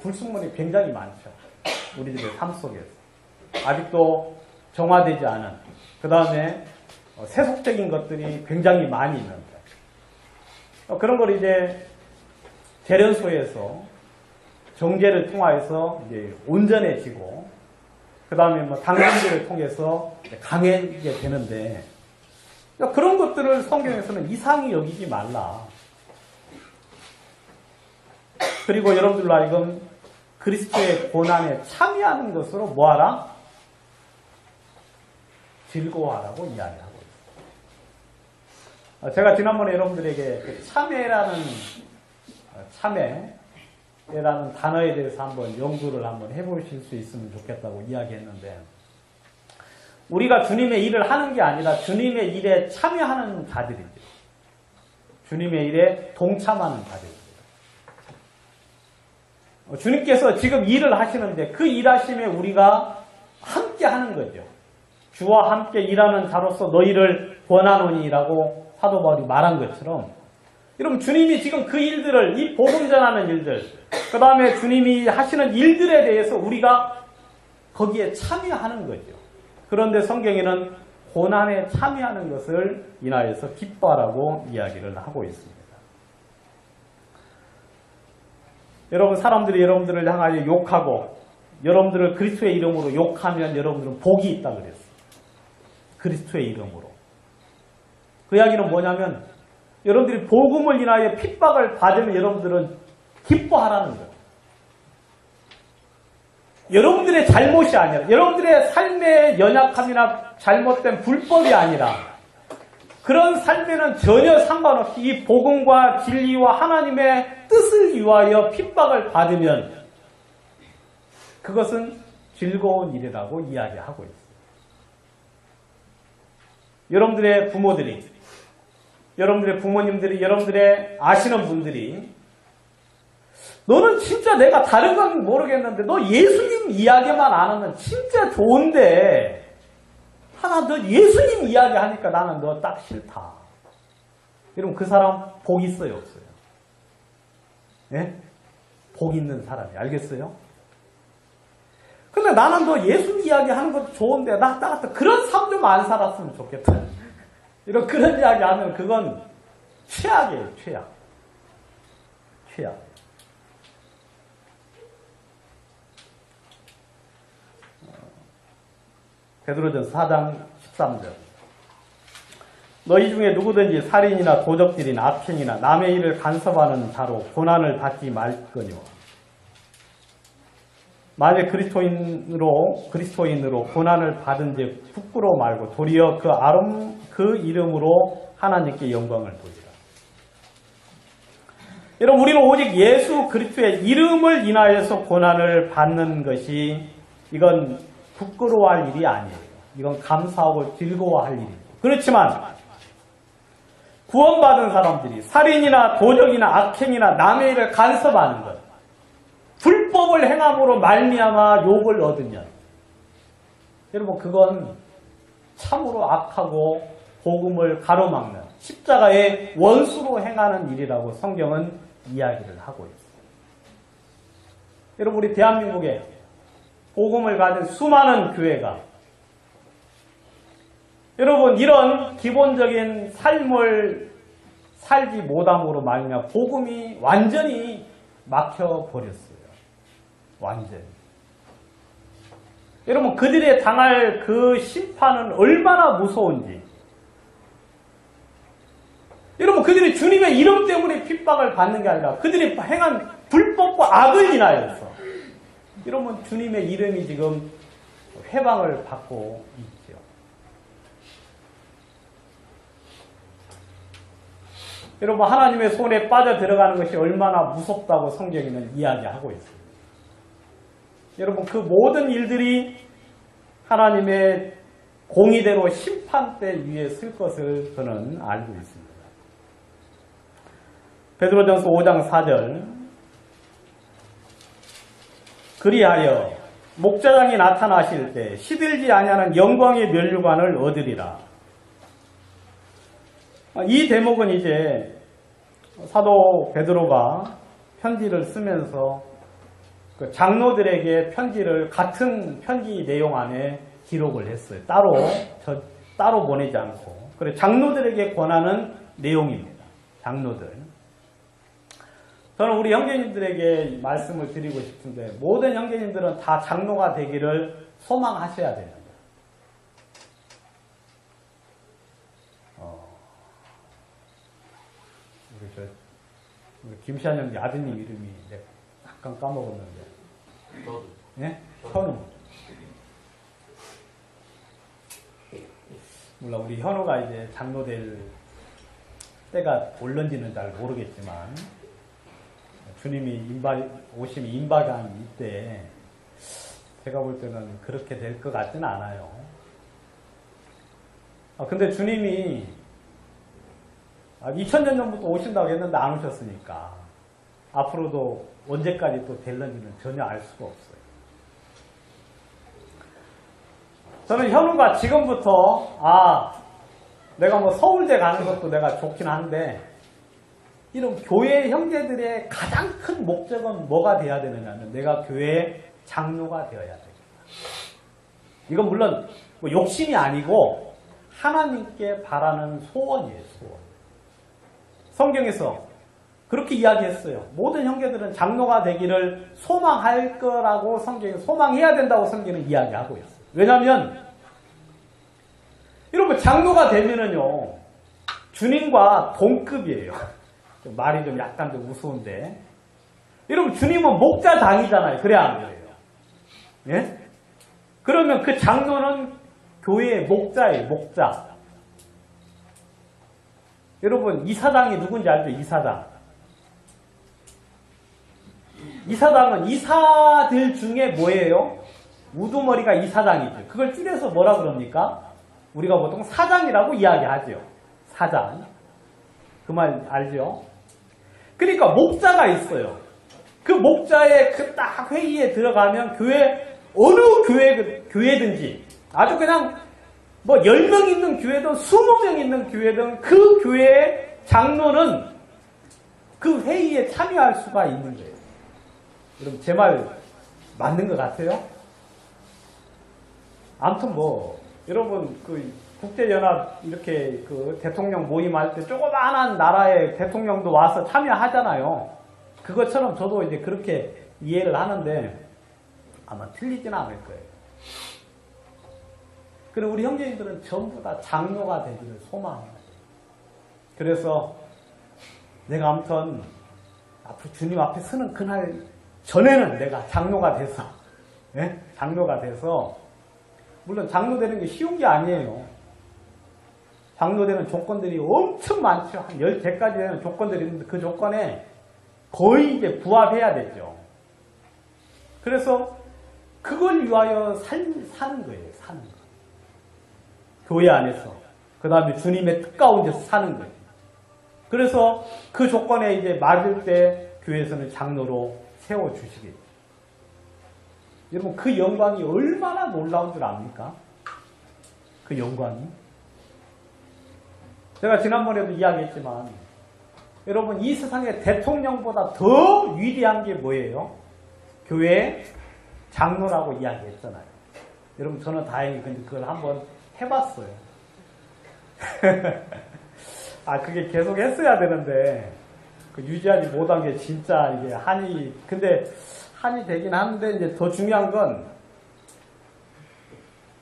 불순물이 굉장히 많죠. 우리들의 삶 속에서. 아직도 정화되지 않은 그 다음에 세속적인 것들이 굉장히 많이 있는데 그런 걸 이제 재련소에서 정제를 통하여서 이제 온전해지고 그 다음에 당근들을 통해서 강해지게 되는데 그런 것들을 성경에서는 이상히 여기지 말라. 그리고 여러분들로 하여금 그리스도의 고난에 참여하는 것으로 뭐하라? 즐거워하라고 이야기하고 있습니다. 제가 지난번에 여러분들에게 참회라는 단어에 대해서 한번 연구를 한번 해보실 수 있으면 좋겠다고 이야기했는데 우리가 주님의 일을 하는 게 아니라 주님의 일에 참여하는 자들이죠. 주님의 일에 동참하는 자들입니다. 주님께서 지금 일을 하시는데 그 일하심에 우리가 함께 하는 거죠. 주와 함께 일하는 자로서 너희를 권하노니라고 사도 바울이 말한 것처럼 여러분 주님이 지금 그 일들을, 이 복음 전하는 일들, 그 다음에 주님이 하시는 일들에 대해서 우리가 거기에 참여하는 거죠. 그런데 성경에는 고난에 참여하는 것을 인하여서 기뻐하라고 이야기를 하고 있습니다. 여러분 사람들이 여러분들을 향하여 욕하고 여러분들을 그리스도의 이름으로 욕하면 여러분들은 복이 있다 그랬어요. 그리스도의 이름으로. 그 이야기는 뭐냐면 여러분들이 복음을 인하여 핍박을 받으면 여러분들은 기뻐하라는 거예요. 여러분들의 잘못이 아니라 여러분들의 삶의 연약함이나 잘못된 불법이 아니라 그런 삶에는 전혀 상관없이 이 복음과 진리와 하나님의 뜻을 위하여 핍박을 받으면 그것은 즐거운 일이라고 이야기하고 있습니다. 여러분들의 부모들이, 여러분들의 부모님들이, 여러분들의 아시는 분들이 너는 진짜 내가 다른 건 모르겠는데 너 예수님 이야기만 안 하면 진짜 좋은데 하나 너 예수님 이야기 하니까 나는 너 딱 싫다. 여러분 그 사람 복 있어요 없어요? 예? 복 있는 사람이 알겠어요? 근데 나는 너 예수 이야기 하는 것도 좋은데 나 같은 그런 삶 좀 안 살았으면 좋겠다. 이런 그런 이야기 하면 그건 최악이에요. 최악. 베드로전서 4장 13절. 너희 중에 누구든지 살인이나 도적질이나 악행이나 남의 일을 간섭하는 자로 고난을 받지 말거니와 만일 그리스도인으로 고난을 받은 즉 부끄러워 말고 도리어 그 이름으로 하나님께 영광을 돌리라. 여러분 우리는 오직 예수 그리스도의 이름을 인하여서 고난을 받는 것이 이건 부끄러워할 일이 아니에요. 이건 감사하고 즐거워할 일이에요. 그렇지만 구원받은 사람들이 살인이나 도적이나 악행이나 남의 일을 간섭하는 것, 불법을 행함으로 말미암아 욕을 얻으면 여러분 그건 참으로 악하고 복음을 가로막는 십자가의 원수로 행하는 일이라고 성경은 이야기를 하고 있습니다. 여러분 우리 대한민국에 복음을 가진 수많은 교회가 여러분 이런 기본적인 삶을 살지 못함으로 말미암아 복음이 완전히 막혀버렸어요. 완전히. 여러분 그들이 당할 그 심판은 얼마나 무서운지. 여러분 그들이 주님의 이름 때문에 핍박을 받는 게 아니라 그들이 행한 불법과 악을 인하여서 여러분 주님의 이름이 지금 회방을 받고 있죠. 여러분 하나님의 손에 빠져 들어가는 것이 얼마나 무섭다고 성경에는 이야기하고 있습니다. 여러분 그 모든 일들이 하나님의 공의대로 심판대 위에 쓸 것을 저는 알고 있습니다. 베드로전서 5장 4절 그리하여 목자장이 나타나실 때 시들지 아니하는 영광의 면류관을 얻으리라. 이 대목은 이제 사도 베드로가 편지를 쓰면서 그 장로들에게 편지를 같은 편지 내용 안에 기록을 했어요. 따로 보내지 않고. 그래 장로들에게 권하는 내용입니다. 장로들. 저는 우리 형제님들에게 말씀을 드리고 싶은데 모든 형제님들은 다 장로가 되기를 소망하셔야 됩니다. 우리 김시한 형제 아드님 이름이 내가 잠깐 까먹었는데. 예? 현우. 몰라 우리 현우가 이제 장로될 때가 올런지는 잘 모르겠지만 주님이 오심이 임박한 이때 제가 볼 때는 그렇게 될 것 같지는 않아요. 근데 주님이 2000년 전부터 오신다고 했는데 안 오셨으니까 앞으로도 언제까지 또 될런지는 전혀 알 수가 없어요. 저는 현우가 지금부터 내가 뭐 서울대 가는 것도 내가 좋긴 한데 이런 교회 형제들의 가장 큰 목적은 뭐가 돼야 되느냐면 내가 교회의 장로가 되어야 됩니다. 이건 물론 뭐 욕심이 아니고 하나님께 바라는 소원이에요. 소원. 성경에서 그렇게 이야기했어요. 모든 형제들은 장로가 되기를 소망할 거라고 성경에 소망해야 된다고 성경은 이야기하고 있어요. 왜냐하면 여러분 장로가 되면은요 주님과 동급이에요. 말이 좀 약간 좀 우스운데 여러분 주님은 목자당이잖아요. 그래야 안 그래요? 예? 그러면 그 장로는 교회의 목자예요. 목자. 여러분 이사장이 누군지 알죠? 이사장. 이사장은 이사들 중에 뭐예요? 우두머리가 이사장이죠. 그걸 줄여서 뭐라 그럽니까? 우리가 보통 사장이라고 이야기하죠. 사장. 그 말 알죠? 그러니까 목자가 있어요. 그 목자의 그 딱 회의에 들어가면 교회, 어느 교회든지 아주 그냥 뭐 10명 있는 교회든 20명 있는 교회든 그 교회의 장로는 그 회의에 참여할 수가 있는 거예요. 여러분 제 말 맞는 것 같아요? 아무튼 뭐 여러분 그 국제연합 이렇게 그 대통령 모임할 때 조그마한 나라의 대통령도 와서 참여하잖아요. 그것처럼 저도 이제 그렇게 이해를 하는데 아마 틀리지는 않을 거예요. 그리고 우리 형제님들은 전부 다 장로가 되기를 소망합니다. 그래서 내가 아무튼 앞으로 주님 앞에 서는 그날 전에는 내가 장로가 돼서, 예? 장로가 돼서, 물론 장로 되는 게 쉬운 게 아니에요. 장로 되는 조건들이 엄청 많죠. 한 10개까지 되는 조건들이 있는데 그 조건에 거의 이제 부합해야 되죠. 그래서 그걸 위하여 사는 거예요. 사는 거. 교회 안에서. 그 다음에 주님의 뜻 가운데서 사는 거예요. 그래서 그 조건에 이제 맞을 때 교회에서는 장로로 세워주시겠죠. 여러분 그 영광이 얼마나 놀라운 줄 압니까? 그 영광이. 제가 지난번에도 이야기했지만 여러분 이 세상의 대통령보다 더 위대한 게 뭐예요? 교회 장로라고 이야기했잖아요. 여러분 저는 다행히 근데 그걸 한번 해봤어요. 아 그게 계속 했어야 되는데 그 유지하지 못한 게 진짜 이게 근데 한이 되긴 하는데 이제 더 중요한 건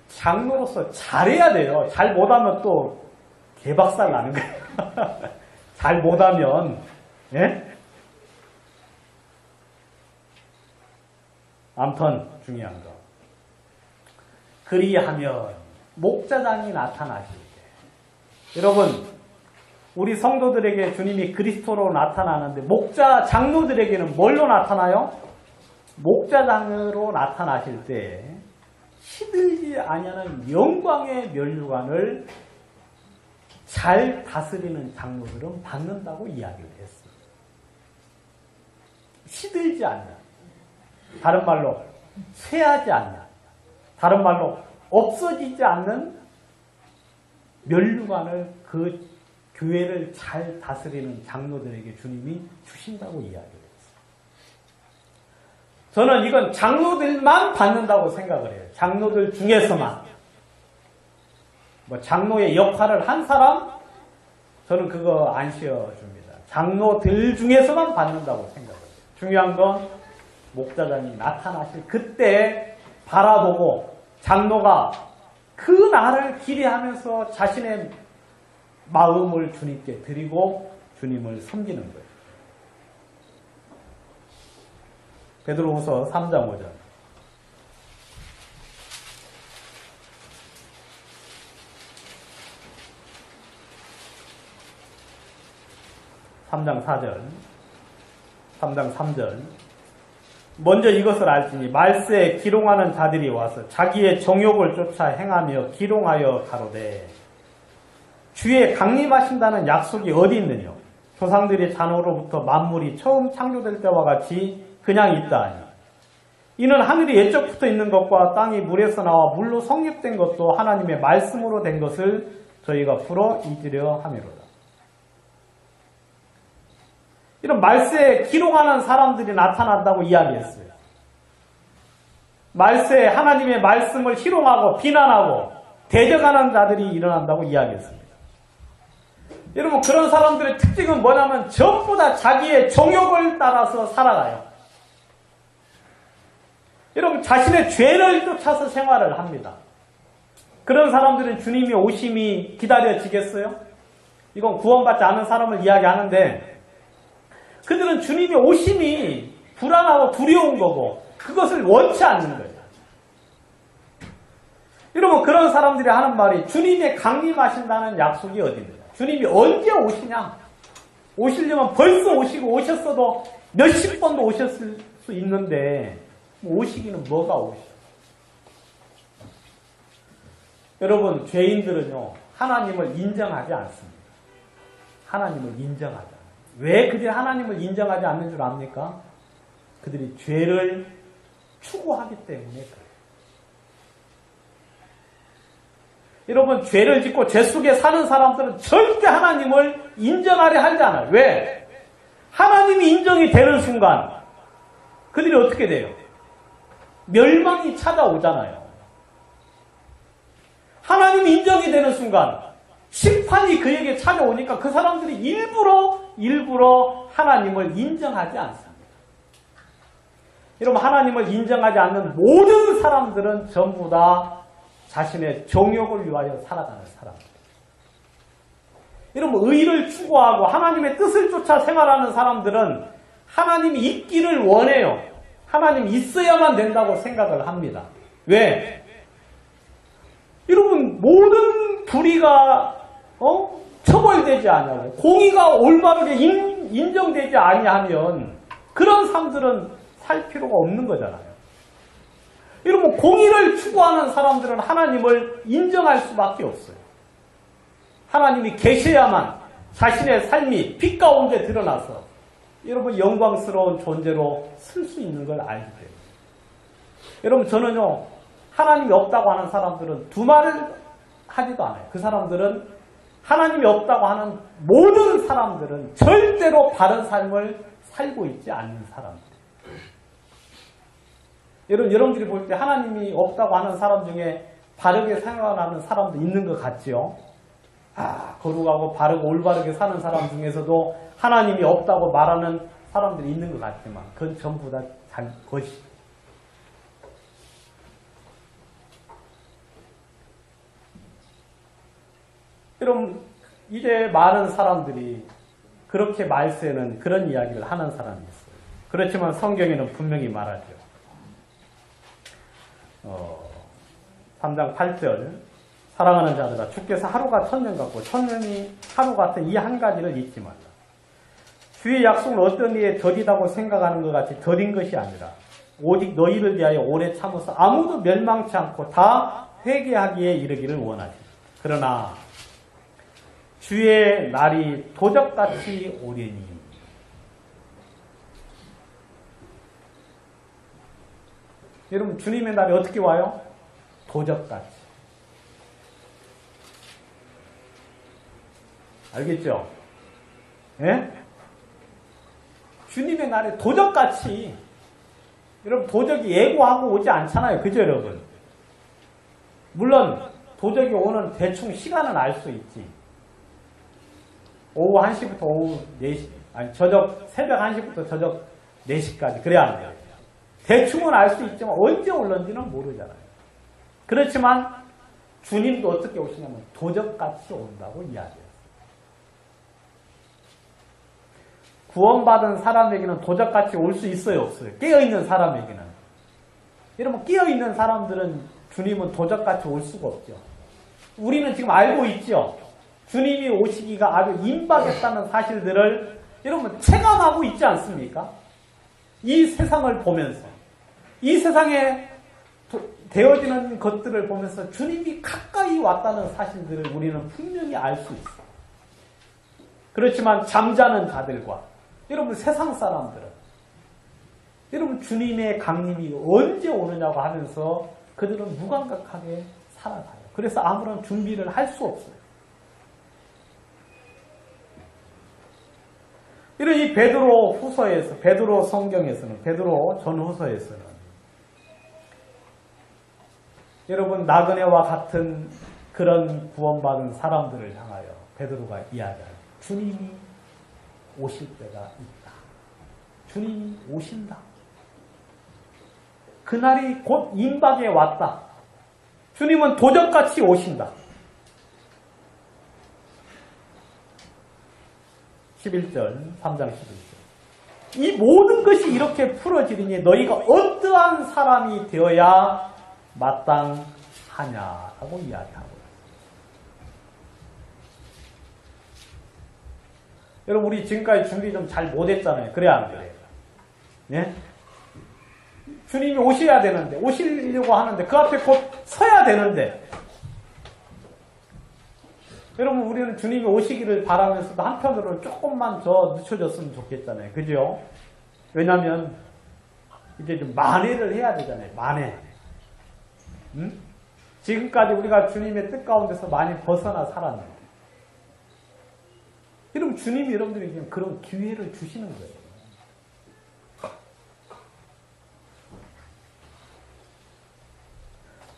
장로로서 잘해야 돼요. 잘 못하면 또 개박살 나는 거예요. 잘 못하면, 예? 아무튼 중요한 거. 그리하면 목자장이 나타나실 때, 여러분 우리 성도들에게 주님이 그리스도로 나타나는데 목자 장로들에게는 뭘로 나타나요? 목자장으로 나타나실 때 시들지 아니하는 영광의 면류관을 잘 다스리는 장로들은 받는다고 이야기를 했습니다. 시들지 않냐. 다른 말로 쇠하지 않냐. 다른 말로 없어지지 않는 면류관을 그 교회를 잘 다스리는 장로들에게 주님이 주신다고 이야기를 했어요. 저는 이건 장로들만 받는다고 생각을 해요. 장로들 중에서만. 뭐 장로의 역할을 한 사람 저는 그거 안 씌워줍니다. 장로들 중에서만 받는다고 생각해요. 중요한 건 목자장이 나타나실 그때 바라보고 장로가 그 날을 기대하면서 자신의 마음을 주님께 드리고 주님을 섬기는 거예요. 베드로후서 3장 5절. 3장 4절, 3장 3절. 먼저 이것을 알지니 말세에 기롱하는 자들이 와서 자기의 정욕을 쫓아 행하며 기롱하여 가로되 주의 강림하신다는 약속이 어디 있느냐? 조상들의 잔호로부터 만물이 처음 창조될 때와 같이 그냥 있다 하니 이는 하늘이 옛적부터 있는 것과 땅이 물에서 나와 물로 성립된 것도 하나님의 말씀으로 된 것을 저희가 풀어 잊으려 함이로다. 이런 말세에 기록하는 사람들이 나타난다고 이야기했어요. 말세에 하나님의 말씀을 희롱하고 비난하고 대적하는 자들이 일어난다고 이야기했습니다. 여러분, 그런 사람들의 특징은 뭐냐면 전부 다 자기의 정욕을 따라서 살아가요. 여러분, 자신의 죄를 쫓아서 생활을 합니다. 그런 사람들은 주님의 오심이 기다려지겠어요? 이건 구원받지 않은 사람을 이야기하는데, 그들은 주님의 오심이 불안하고 두려운 거고 그것을 원치 않는 거예요. 여러분, 그런 사람들이 하는 말이 주님의 강림하신다는 약속이 어디냐? 주님이 언제 오시냐? 오시려면 벌써 오시고 오셨어도 몇십 번도 오셨을 수 있는데 오시기는 뭐가 오시죠? 여러분, 죄인들은요, 하나님을 인정하지 않습니다. 하나님을 인정하지 않아요. 왜 그들이 하나님을 인정하지 않는 줄 압니까? 그들이 죄를 추구하기 때문에 그래요. 여러분, 죄를 짓고 죄 속에 사는 사람들은 절대 하나님을 인정하려 하지 않아요. 왜? 하나님이 인정이 되는 순간 그들이 어떻게 돼요? 멸망이 찾아오잖아요. 하나님이 인정이 되는 순간 심판이 그에게 찾아오니까 그 사람들이 일부러 하나님을 인정하지 않습니다. 여러분, 하나님을 인정하지 않는 모든 사람들은 전부 다 자신의 정욕을 위하여 살아가는 사람들. 여러분, 의를 추구하고 하나님의 뜻을 쫓아 생활하는 사람들은 하나님이 있기를 원해요. 하나님이 있어야만 된다고 생각을 합니다. 왜? 여러분, 모든 불의가 처벌되지 않냐고, 공의가 올바르게 인정되지 아니하면 그런 사람들은 살 필요가 없는 거잖아요. 여러분, 공의를 추구하는 사람들은 하나님을 인정할 수밖에 없어요. 하나님이 계셔야만 자신의 삶이 빛 가운데 드러나서 여러분 영광스러운 존재로 쓸 수 있는 걸 알기 때문에. 여러분, 저는요, 하나님이 없다고 하는 사람들은 두 말을 하지도 않아요. 그 사람들은 하나님이 없다고 하는 모든 사람들은 절대로 바른 삶을 살고 있지 않는 사람들. 여러분들이 볼 때 하나님이 없다고 하는 사람 중에 바르게 생활하는 사람도 있는 것 같지요? 거룩하고 바르고 올바르게 사는 사람 중에서도 하나님이 없다고 말하는 사람들이 있는 것 같지만 그건 전부 다 것이. 여러분, 이제 많은 사람들이 그렇게 말세는 그런 이야기를 하는 사람이 있어요. 그렇지만 성경에는 분명히 말하죠. 3장 8절, 사랑하는 자들아, 주께서 하루가 천년 같고 천년이 하루 같은 이 한 가지를 잊지 말라. 주의 약속은 어떤 이에 더디다고 생각하는 것 같이 더딘 것이 아니라 오직 너희를 위하여 오래 참아서 아무도 멸망치 않고 다 회개하기에 이르기를 원하지. 그러나 주의 날이 도적같이 오리니. 여러분, 주님의 날이 어떻게 와요? 도적같이. 알겠죠? 예? 주님의 날에 도적같이. 여러분, 도적이 예고하고 오지 않잖아요. 그죠, 여러분? 물론 도적이 오는 대충 시간은 알 수 있지. 오후 1시부터 오후 4시, 아니 새벽 1시부터 저녁 4시까지 그래야 안 돼요. 대충은 알 수 있지만 언제 올는지는 모르잖아요. 그렇지만 주님도 어떻게 오시냐면 도적같이 온다고 이야기해요. 구원받은 사람에게는 도적같이 올 수 있어요, 없어요? 깨어있는 사람에게는. 여러분, 깨어있는 사람들은 주님은 도적같이 올 수가 없죠. 우리는 지금 알고 있죠. 주님이 오시기가 아주 임박했다는 사실들을 여러분 체감하고 있지 않습니까? 이 세상을 보면서, 이 세상에 되어지는 것들을 보면서 주님이 가까이 왔다는 사실들을 우리는 분명히 알 수 있어요. 그렇지만 잠자는 자들과 여러분 세상 사람들은 여러분 주님의 강림이 언제 오느냐고 하면서 그들은 무감각하게 살아가요. 그래서 아무런 준비를 할 수 없어요. 이런 이 베드로 후서에서, 베드로 성경에서는, 베드로 전후서에서는 여러분 나그네와 같은 그런 구원받은 사람들을 향하여 베드로가 이야기하요. 주님이 오실 때가 있다. 주님이 오신다. 그날이 곧 임박에 왔다. 주님은 도적같이 오신다. 11절, 3장 11절. 이 모든 것이 이렇게 풀어지리니 너희가 어떠한 사람이 되어야 마땅하냐라고 이야기하고 있습니다. 여러분 우리 지금까지 준비 좀 잘 못했잖아요. 그래야 안 그래요? 예? 주님이 오셔야 되는데, 오시려고 하는데 그 앞에 곧 서야 되는데, 여러분 우리는 주님이 오시기를 바라면서도 한편으로는 조금만 더 늦춰졌으면 좋겠잖아요. 그죠? 왜냐하면 이제 좀 만회를 해야 되잖아요. 만회. 응? 지금까지 우리가 주님의 뜻 가운데서 많이 벗어나 살았는데, 여러분 주님이 여러분들에게 그런 기회를 주시는 거예요.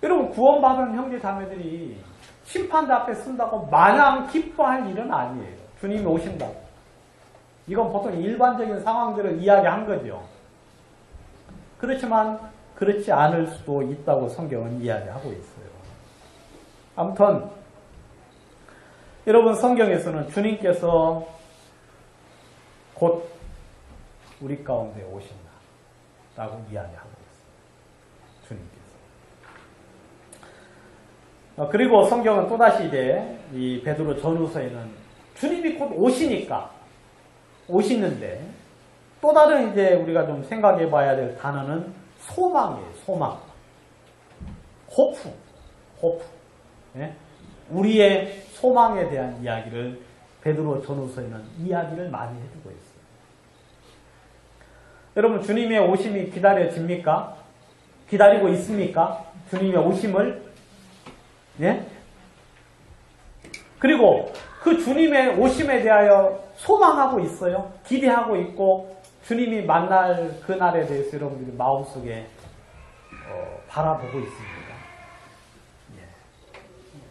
여러분 구원받은 형제 자매들이 심판대 앞에 쓴다고 마냥 기뻐할 일은 아니에요. 주님이 오신다고. 이건 보통 일반적인 상황들을 이야기한 거죠. 그렇지만 그렇지 않을 수도 있다고 성경은 이야기하고 있어요. 아무튼 여러분 성경에서는 주님께서 곧 우리 가운데 오신다라고 이야기하고 있어요. 주님께서. 그리고 성경은 또다시 이제 이 베드로 전후서에는 주님이 곧 오시니까 오시는데 또 다른 이제 우리가 좀 생각해 봐야 될 단어는 소망이에요. 소망. 호프. 예? 우리의 소망에 대한 이야기를 베드로 전후서에는 이야기를 많이 해주고 있어요. 여러분 주님의 오심이 기다려집니까? 기다리고 있습니까? 주님의 오심을? 예? 그리고 그 주님의 오심에 대하여 소망하고 있어요. 기대하고 있고 주님이 만날 그날에 대해서 여러분들이 마음속에 바라보고 있습니다. 예.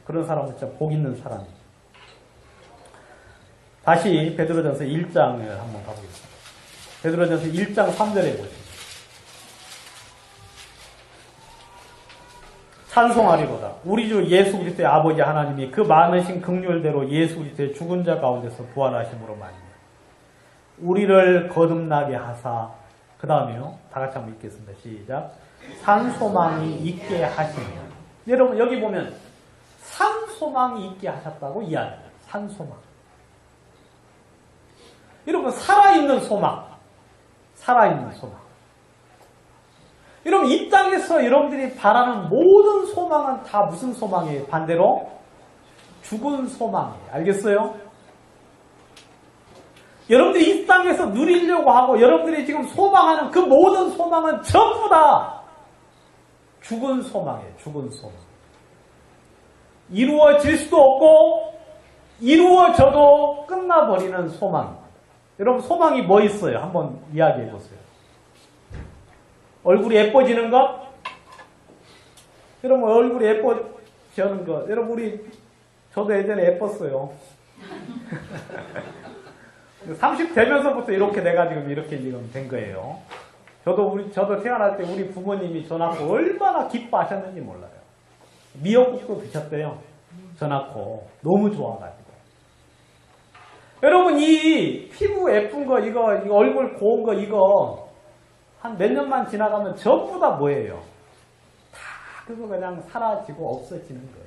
그런 사람은 진짜 복 있는 사람이에요. 다시 베드로전서 1장을 한번 가보겠습니다. 베드로전서 1장 3절에 보시죠. 찬송하리로다. 우리 주 예수 그리스도의 아버지 하나님이 그 많으신 긍휼대로 예수 그리스도의 죽은 자 가운데서 부활하심으로 말미암아 우리를 거듭나게 하사, 그 다음에요. 다 같이 한번 읽겠습니다. 시작. 산소망이 있게 하시며. 여러분 여기 보면 산소망이 있게 하셨다고 이야기합니다. 산소망. 여러분 살아있는 소망. 살아있는 소망. 여러분 이 땅에서 여러분들이 바라는 모든 소망은 다 무슨 소망이에요? 반대로 죽은 소망이에요. 알겠어요? 여러분들이 이 땅에서 누리려고 하고 여러분들이 지금 소망하는 그 모든 소망은 전부 다 죽은 소망이에요. 죽은 소망. 이루어질 수도 없고 이루어져도 끝나버리는 소망. 여러분 소망이 뭐 있어요? 한번 이야기해 보세요. 얼굴이 예뻐지는 것? 여러분 얼굴이 예뻐지는 것. 여러분 저도 예전에 예뻤어요. 30 되면서부터 이렇게 내가 지금 된 거예요. 저도 태어날 때 우리 부모님이 저 낳고 얼마나 기뻐하셨는지 몰라요. 미역국도 드셨대요. 저 낳고 너무 좋아가지고. 여러분 이 피부 예쁜 거 이거 얼굴 고운 거 이거 한 몇 년만 지나가면 전부 다 뭐예요? 다 그거 그냥 사라지고 없어지는 거예요.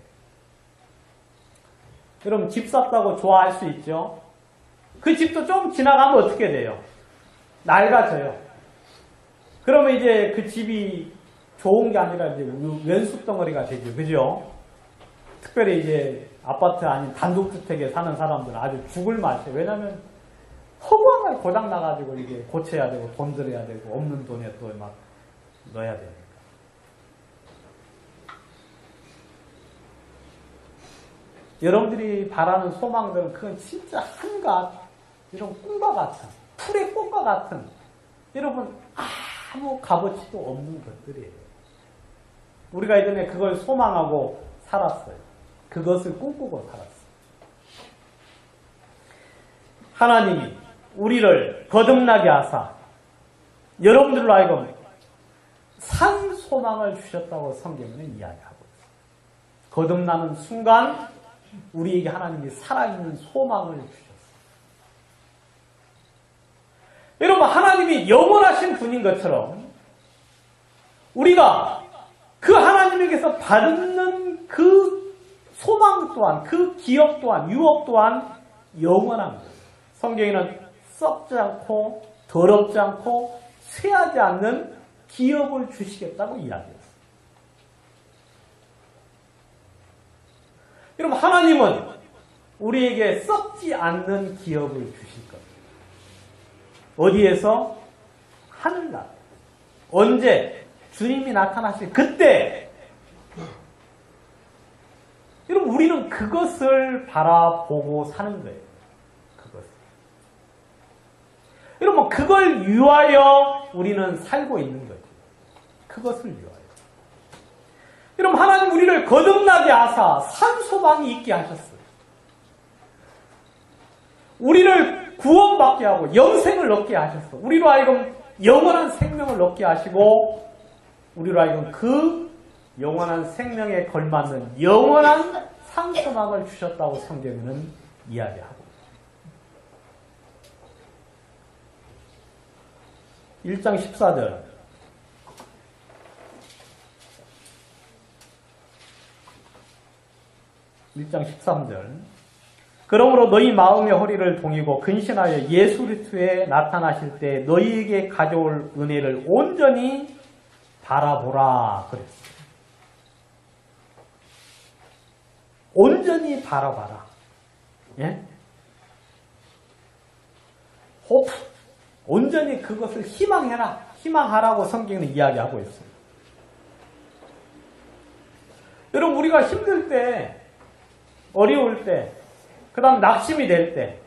여러분 집 샀다고 좋아할 수 있죠? 그 집도 좀 지나가면 어떻게 돼요? 낡아져요. 그러면 이제 그 집이 좋은 게 아니라 이제 왼수덩어리가 되죠. 그죠? 특별히 이제 아파트 아닌 단독주택에 사는 사람들은 아주 죽을 맛이에요. 왜냐면 허구한 걸 고장 나가지고 이게 고쳐야 되고 돈 들여야 되고 없는 돈에 또 막 넣어야 되니까. 여러분들이 바라는 소망들은 그건 진짜 한갓 이런 꿈과 같은 풀의 꽃과 같은, 여러분 아무 값어치도 없는 것들이에요. 우리가 예전에 그걸 소망하고 살았어요. 그것을 꿈꾸고 살았어요. 하나님이 우리를 거듭나게 하사 여러분들로 하여금 산 소망을 주셨다고 성경은 이야기하고 있어요. 거듭나는 순간 우리에게 하나님이 살아있는 소망을 주셨어요. 여러분, 하나님이 영원하신 분인 것처럼 우리가 그 하나님에게서 받는 그 소망 또한, 그 기업 또한, 유업 또한 영원한 거예요. 성경에는 썩지 않고 더럽지 않고 쇠하지 않는 기업을 주시겠다고 이야기했어요. 여러분, 하나님은 우리에게 썩지 않는 기업을 주실 겁니다. 어디에서? 하늘나라. 언제? 주님이 나타나실 그때. 여러분, 우리는 그것을 바라보고 사는 거예요. 그것을. 여러분, 그걸 위하여 우리는 살고 있는 거죠. 그것을 위하여. 여러분, 하나님 우리를 거듭나게 하사 산소망이 있게 하셨어요. 우리를 구원받게 하고 영생을 얻게 하셨어. 우리로 하여금 영원한 생명을 얻게 하시고 우리로 하여금 그 영원한 생명에 걸맞는 영원한 산소망을 주셨다고 성경에는 이야기하고 있어요. 1장 14절 1장 13절 그러므로 너희 마음의 허리를 동이고 근신하여 예수 그리스도에 나타나실 때 너희에게 가져올 은혜를 온전히 바라보라 그랬어요. 온전히 바라봐라. 예? 호프. 온전히 그것을 희망해라. 희망하라고 성경은 이야기하고 있어요. 여러분, 우리가 힘들 때, 어려울 때, 그 다음 낙심이 될 때,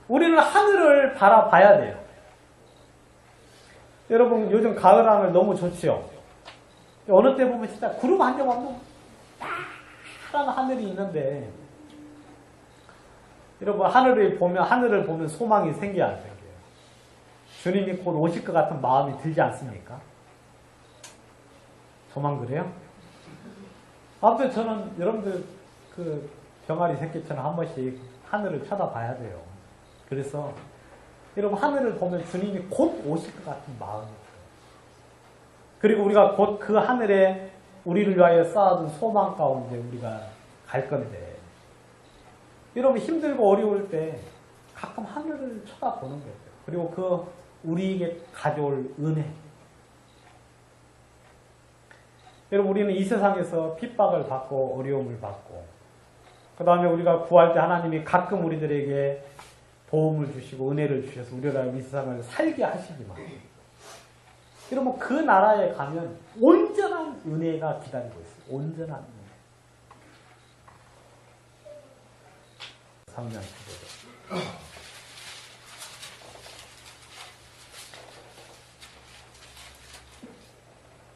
우리는 하늘을 바라봐야 돼요. 여러분, 요즘 가을 하늘 너무 좋지요? 어느 때 보면 진짜 구름 한 점 없는 파란 하늘이 있는데, 여러분, 하늘을 보면 소망이 생겨야 안 생겨요? 주님이 곧 오실 것 같은 마음이 들지 않습니까? 저만 그래요? 아무튼 저는 여러분들 그 병아리 새끼처럼 한 번씩 하늘을 쳐다봐야 돼요. 그래서 여러분 하늘을 보면 주님이 곧 오실 것 같은 마음이 들어요. 그리고 우리가 곧 그 하늘에 우리를 위하여 쌓아둔 소망 가운데 우리가 갈 건데 여러분 힘들고 어려울 때 가끔 하늘을 쳐다보는 거예요. 그리고 그 우리에게 가져올 은혜. 여러분 우리는 이 세상에서 핍박을 받고 어려움을 받고 그 다음에 우리가 구할 때 하나님이 가끔 우리들에게 도움을 주시고 은혜를 주셔서 우리가 이 세상을 살게 하시지만 여러분 그 나라에 가면 온전한 은혜가 기다리고 있어요. 온전한 은혜. 3년 15절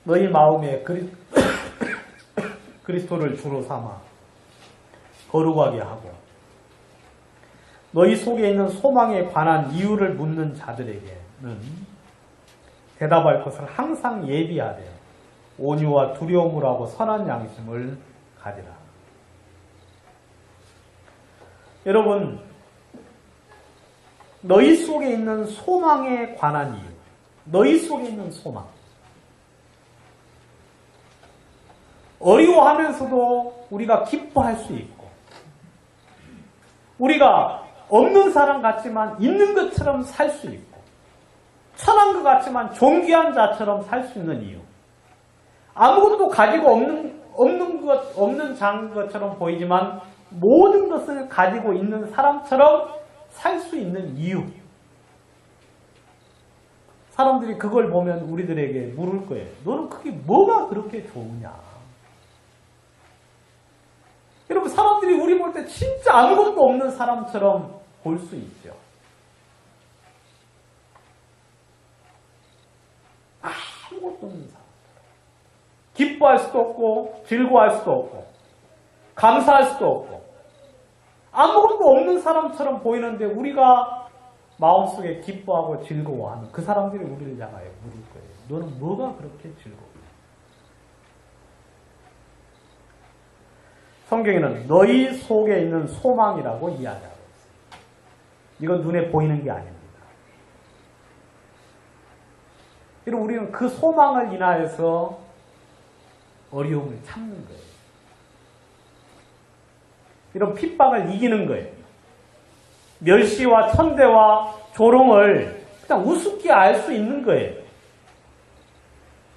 너희 마음에 그리스도를 주로 삼아 거룩하게 하고 너희 속에 있는 소망에 관한 이유를 묻는 자들에게는 대답할 것을 항상 예비하되 온유와 두려움을 하고 선한 양심을 가지라. 여러분 너희 속에 있는 소망에 관한 이유, 너희 속에 있는 소망 어려워하면서도 우리가 기뻐할 수 있고 우리가 없는 사람 같지만 있는 것처럼 살 수 있고 천한 것 같지만 존귀한 자처럼 살 수 있는 이유 아무것도 가지고 없는 자인 것처럼 보이지만 모든 것을 가지고 있는 사람처럼 살 수 있는 이유 사람들이 그걸 보면 우리들에게 물을 거예요. 너는 그게 뭐가 그렇게 좋으냐? 여러분 사람들이 우리 볼 때 진짜 아무것도 없는 사람처럼 볼 수 있죠. 아무것도 없는 사람. 기뻐할 수도 없고 즐거워할 수도 없고 감사할 수도 없고 아무것도 없는 사람처럼 보이는데 우리가 마음속에 기뻐하고 즐거워하는 그 사람들이 우리를 향하여 물을 거예요. 너는 뭐가 그렇게 즐거워? 성경에는 너희 속에 있는 소망이라고 이야기하고 있어요. 이건 눈에 보이는 게 아닙니다. 그리고 우리는 그 소망을 인하여서 어려움을 참는 거예요. 이런 핍박을 이기는 거예요. 멸시와 천대와 조롱을 그냥 우습게 알 수 있는 거예요.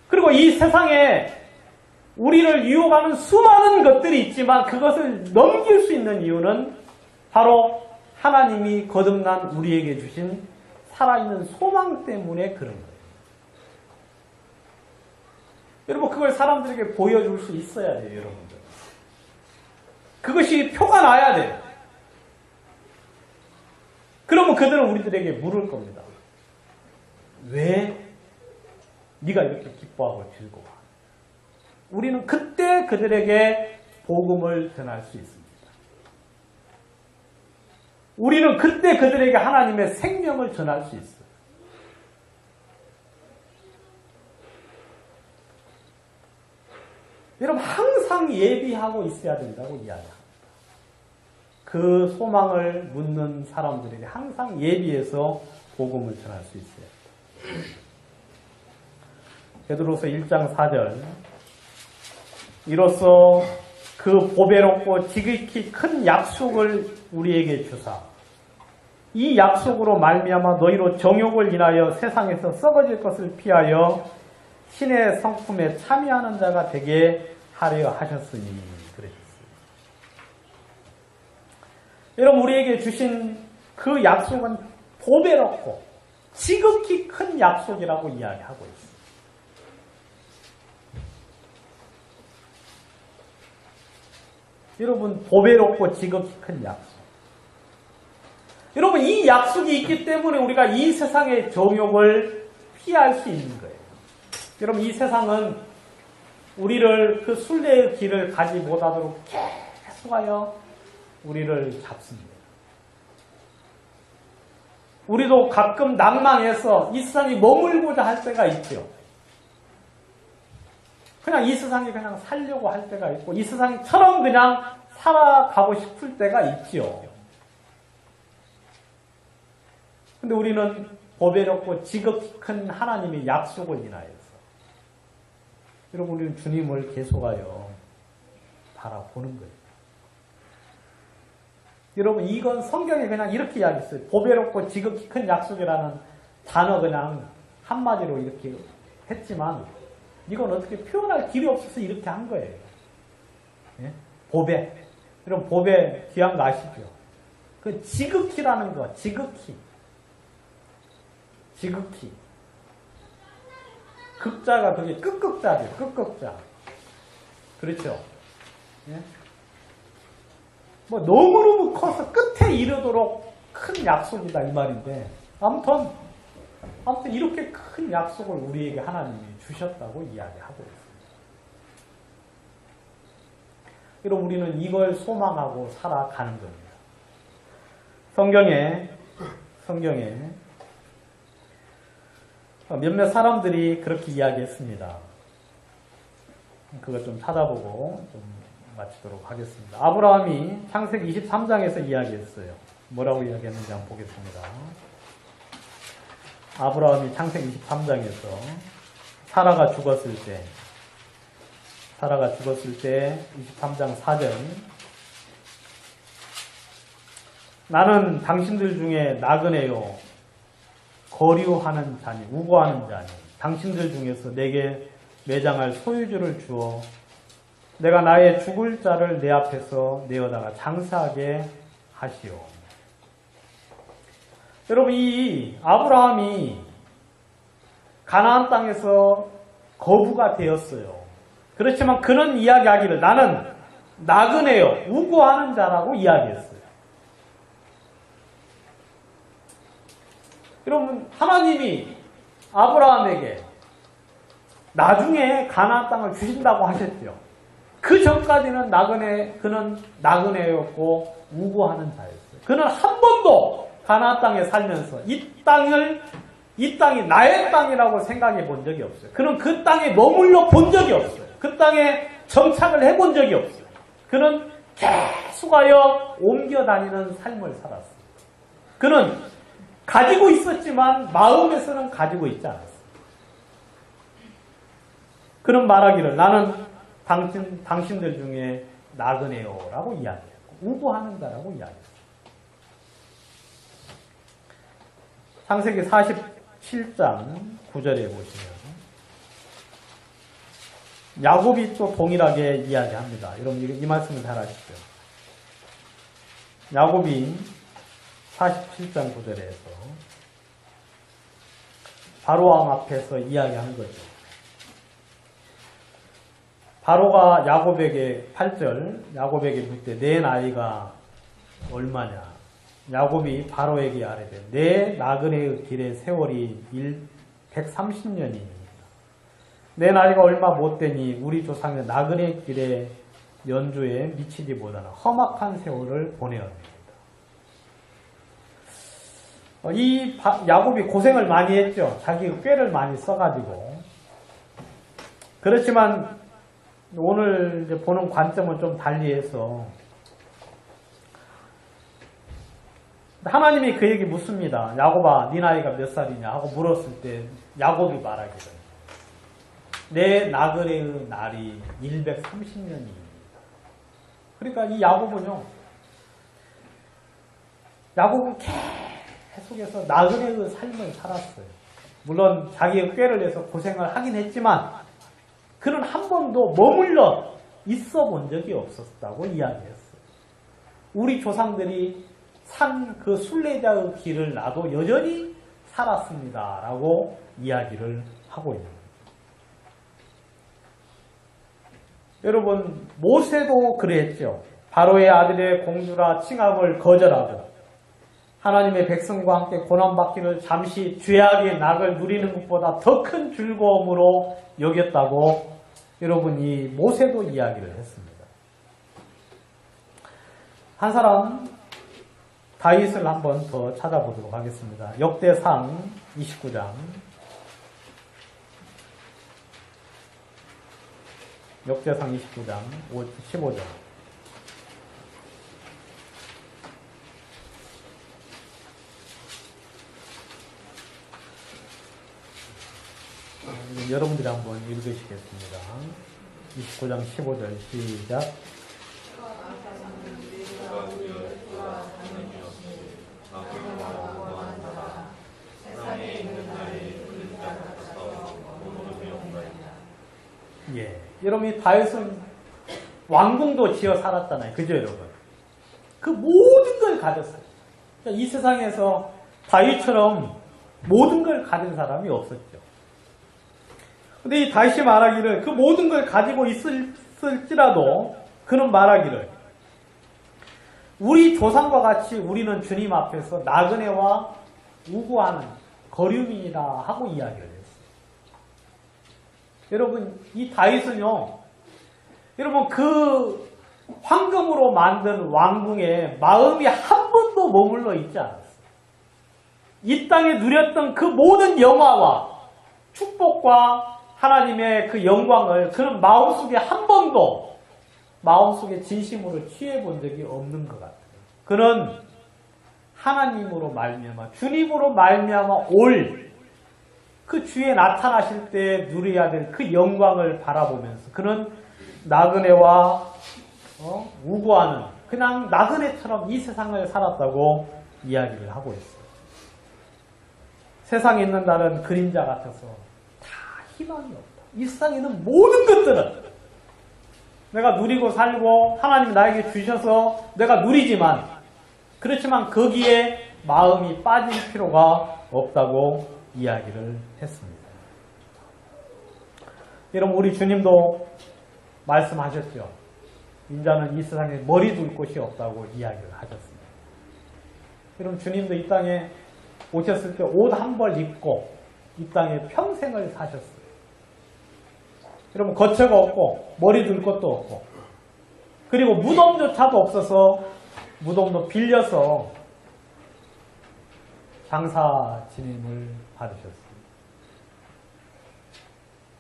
그리고 이 세상에 우리를 유혹하는 수많은 것들이 있지만 그것을 넘길 수 있는 이유는 바로 하나님이 거듭난 우리에게 주신 살아있는 소망 때문에 그런 거예요. 여러분 그걸 사람들에게 보여줄 수 있어야 돼요. 여러분들. 그것이 표가 나야 돼요. 그러면 그들은 우리들에게 물을 겁니다. 왜 네가 이렇게 기뻐하고 즐거워? 우리는 그때 그들에게 복음을 전할 수 있습니다. 우리는 그때 그들에게 하나님의 생명을 전할 수 있어요. 여러분 항상 예비하고 있어야 된다고 이야기합니다. 그 소망을 묻는 사람들에게 항상 예비해서 복음을 전할 수 있어요. 베드로서 1장 4절 이로써 그 보배롭고 지극히 큰 약속을 우리에게 주사 이 약속으로 말미암아 너희로 정욕을 인하여 세상에서 썩어질 것을 피하여 신의 성품에 참여하는 자가 되게 하려 하셨으니 그러셨어요. 여러분 우리에게 주신 그 약속은 보배롭고 지극히 큰 약속이라고 이야기하고 있습니다. 여러분 보배롭고 지극히 큰 약속. 여러분 이 약속이 있기 때문에 우리가 이 세상의 정욕을 피할 수 있는 거예요. 여러분 이 세상은 우리를 그 순례의 길을 가지 못하도록 계속하여 우리를 잡습니다. 우리도 가끔 낭망해서 이 세상에 머물고자 할 때가 있죠. 그냥 이 세상에 그냥 살려고 할 때가 있고 이 세상처럼 그냥 살아가고 싶을 때가 있죠. 근데 우리는 보배롭고 지극히 큰 하나님의 약속을 인하여서 여러분 우리는 주님을 계속하여 바라보는 거예요. 여러분 이건 성경에 그냥 이렇게 이야기했어요. 보배롭고 지극히 큰 약속이라는 단어 그냥 한마디로 이렇게 했지만 이건 어떻게 표현할 길이 없어서 이렇게 한 거예요. 예? 보배. 여러분 보배 귀한 거 아시죠? 그 지극히라는 거 지극히. 극자가 그게 끝극자죠. 끝극자. 그렇죠? 예? 뭐 너무너무 커서 끝에 이르도록 큰 약속이다 이 말인데 아무튼 이렇게 큰 약속을 우리에게 하나님이 주셨다고 이야기하고 있습니다. 여러분 우리는 이걸 소망하고 살아가는 겁니다. 성경에 몇몇 사람들이 그렇게 이야기했습니다. 그걸 좀 찾아보고 좀 마치도록 하겠습니다. 아브라함이 창세기 23장에서 이야기했어요. 뭐라고 이야기했는지 한번 보겠습니다. 아브라함이 창세기 23장에서 사라가 죽었을 때 23장 4절 나는 당신들 중에 나그네요 거류하는 자니 우고하는 자니 당신들 중에서 내게 매장할 소유주를 주어 내가 나의 죽을 자를 내 앞에서 내어다가 장사하게 하시오. 여러분 이 아브라함이 가나안 땅에서 거부가 되었어요. 그렇지만 그는 이야기하기를 나는 나그네요 우고하는 자라고 이야기했어요. 여러분 하나님이 아브라함에게 나중에 가나안 땅을 주신다고 하셨죠. 그 전까지는 그는 나그네였고 우고하는 자였어요. 그는 한 번도 가나안 땅에 살면서 이 땅이 나의 땅이라고 생각해 본 적이 없어요. 그는 그 땅에 머물러 본 적이 없어요. 그 땅에 정착을 해본 적이 없어요. 그는 계속하여 옮겨 다니는 삶을 살았어요. 그는 가지고 있었지만 마음에서는 가지고 있지 않았어요. 그는 말하기를 나는 당신들 중에 나그네요라고 이야기했고 우고하는 자라고 이야기했어요. 창세기 47장 9절에 보시면 야곱이 또 동일하게 이야기합니다. 여러분 이 말씀을 잘 아시죠? 야곱이 47장 9절에서 바로왕 앞에서 이야기하는 거죠. 바로가 야곱에게 8절 야곱에게 묻되 내 나이가 얼마냐? 야곱이 바로에게 아뢰되 내 나그네의 길의 세월이 130년이니 내 나이가 얼마 못되니 우리 조상의 나그네 길의 연주에 미치지 못하는 험악한 세월을 보내었습니다. 야곱이 고생을 많이 했죠. 자기 꾀를 많이 써가지고. 그렇지만 오늘 이제 보는 관점은 좀 달리해서 하나님이 그에게 묻습니다. 야곱아, 네 나이가 몇 살이냐 하고 물었을 때 야곱이 말하기를 내 나그네의 날이 130년입니다. 그러니까 이 야곱은 계속해서 나그네의 삶을 살았어요. 물론 자기의 꾀를 내서 고생을 하긴 했지만 그는 한 번도 머물러 있어 본 적이 없었다고 이야기했어요. 우리 조상들이 산 그 순례자의 길을 나도 여전히 살았습니다. 라고 이야기를 하고 있는 거예요. 여러분 모세도 그랬죠. 바로의 아들의 공주라 칭함을 거절하고 하나님의 백성과 함께 고난받기를 잠시 죄악의 낙을 누리는 것보다 더 큰 즐거움으로 여겼다고 여러분 이 모세도 이야기를 했습니다. 한 사람 다윗을 한번 더 찾아보도록 하겠습니다. 역대상 29장 역대상 29장 15절 여러분들이 한번 읽으시겠습니다. 29장 15절 시작. 예, 여러분 이 다윗은 왕궁도 지어 살았잖아요. 그죠 여러분? 그 모든 걸 가졌어요. 그러니까 이 세상에서 다윗처럼 모든 걸 가진 사람이 없었죠. 근데 이 다윗이 말하기를 그 모든 걸 가지고 있을지라도 그는 말하기를 우리 조상과 같이 우리는 주님 앞에서 나그네와 우고하는 거류민이라 하고 이야기를 했어요. 여러분 이 다윗은요, 여러분 그 황금으로 만든 왕궁에 마음이 한 번도 머물러 있지 않았어요. 이 땅에 누렸던 그 모든 영화와 축복과 하나님의 그 영광을 그는 마음속에 한 번도 마음속에 진심으로 취해본 적이 없는 것 같아요. 그는 하나님으로 말미암아 주님으로 말미암아 올 그 주에 나타나실 때 누려야 될 그 영광을 바라보면서 그는 나그네와 우고하는 그냥 나그네처럼 이 세상을 살았다고 이야기를 하고 있어요. 세상에 있는 날은 그림자 같아서 다 희망이 없다. 이 세상에 있는 모든 것들은 내가 누리고 살고 하나님이 나에게 주셔서 내가 누리지만 그렇지만 거기에 마음이 빠질 필요가 없다고 이야기를 했습니다. 여러분 우리 주님도 말씀하셨죠. 인자는 이 세상에 머리 둘 곳이 없다고 이야기를 하셨습니다. 여러분 주님도 이 땅에 오셨을 때 옷 한 벌 입고 이 땅에 평생을 사셨어요. 여러분 거처가 없고 머리 둘 것도 없고 그리고 무덤조차도 없어서 무덤도 빌려서 장사 지냄을 받으셨습니다.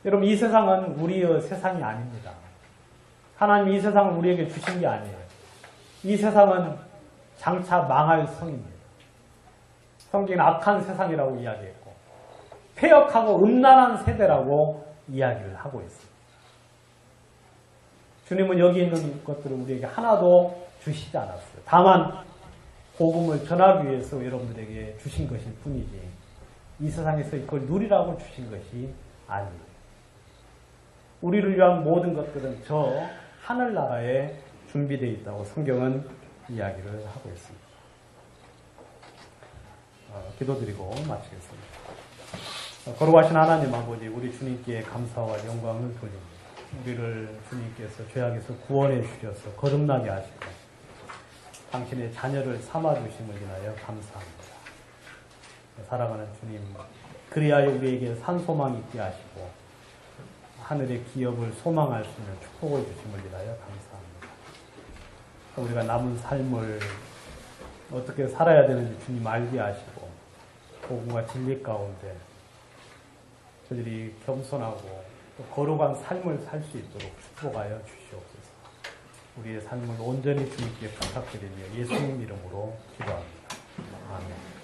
여러분 이 세상은 우리의 세상이 아닙니다. 하나님이 이 세상을 우리에게 주신 게 아니에요. 이 세상은 장차 망할 성입니다. 성경은 악한 세상이라고 이야기했고 폐역하고 음란한 세대라고 이야기를 하고 있습니다. 주님은 여기 있는 것들을 우리에게 하나도 주시지 않았어요. 다만 복음을 전하기 위해서 여러분들에게 주신 것일 뿐이지 이 세상에서 이걸 누리라고 주신 것이 아니에요. 우리를 위한 모든 것들은 저 하늘나라에 준비되어 있다고 성경은 이야기를 하고 있습니다. 기도드리고 마치겠습니다. 거룩하신 하나님 아버지, 우리 주님께 감사와 영광을 돌립니다. 우리를 주님께서 죄악에서 구원해 주셔서 거듭나게 하시고 당신의 자녀를 삼아주심을 인하여 감사합니다. 사랑하는 주님, 그리하여 우리에게 산소망이 있게 하시고 하늘의 기업을 소망할 수 있는 축복을 주심을 인하여 감사합니다. 우리가 남은 삶을 어떻게 살아야 되는지 주님 알게 하시고 복음과 진리 가운데 저들이 겸손하고 또 거룩한 삶을 살 수 있도록 축복하여 주시옵소서. 우리의 삶을 온전히 주님께 부탁드리며 예수님 이름으로 기도합니다. 아멘.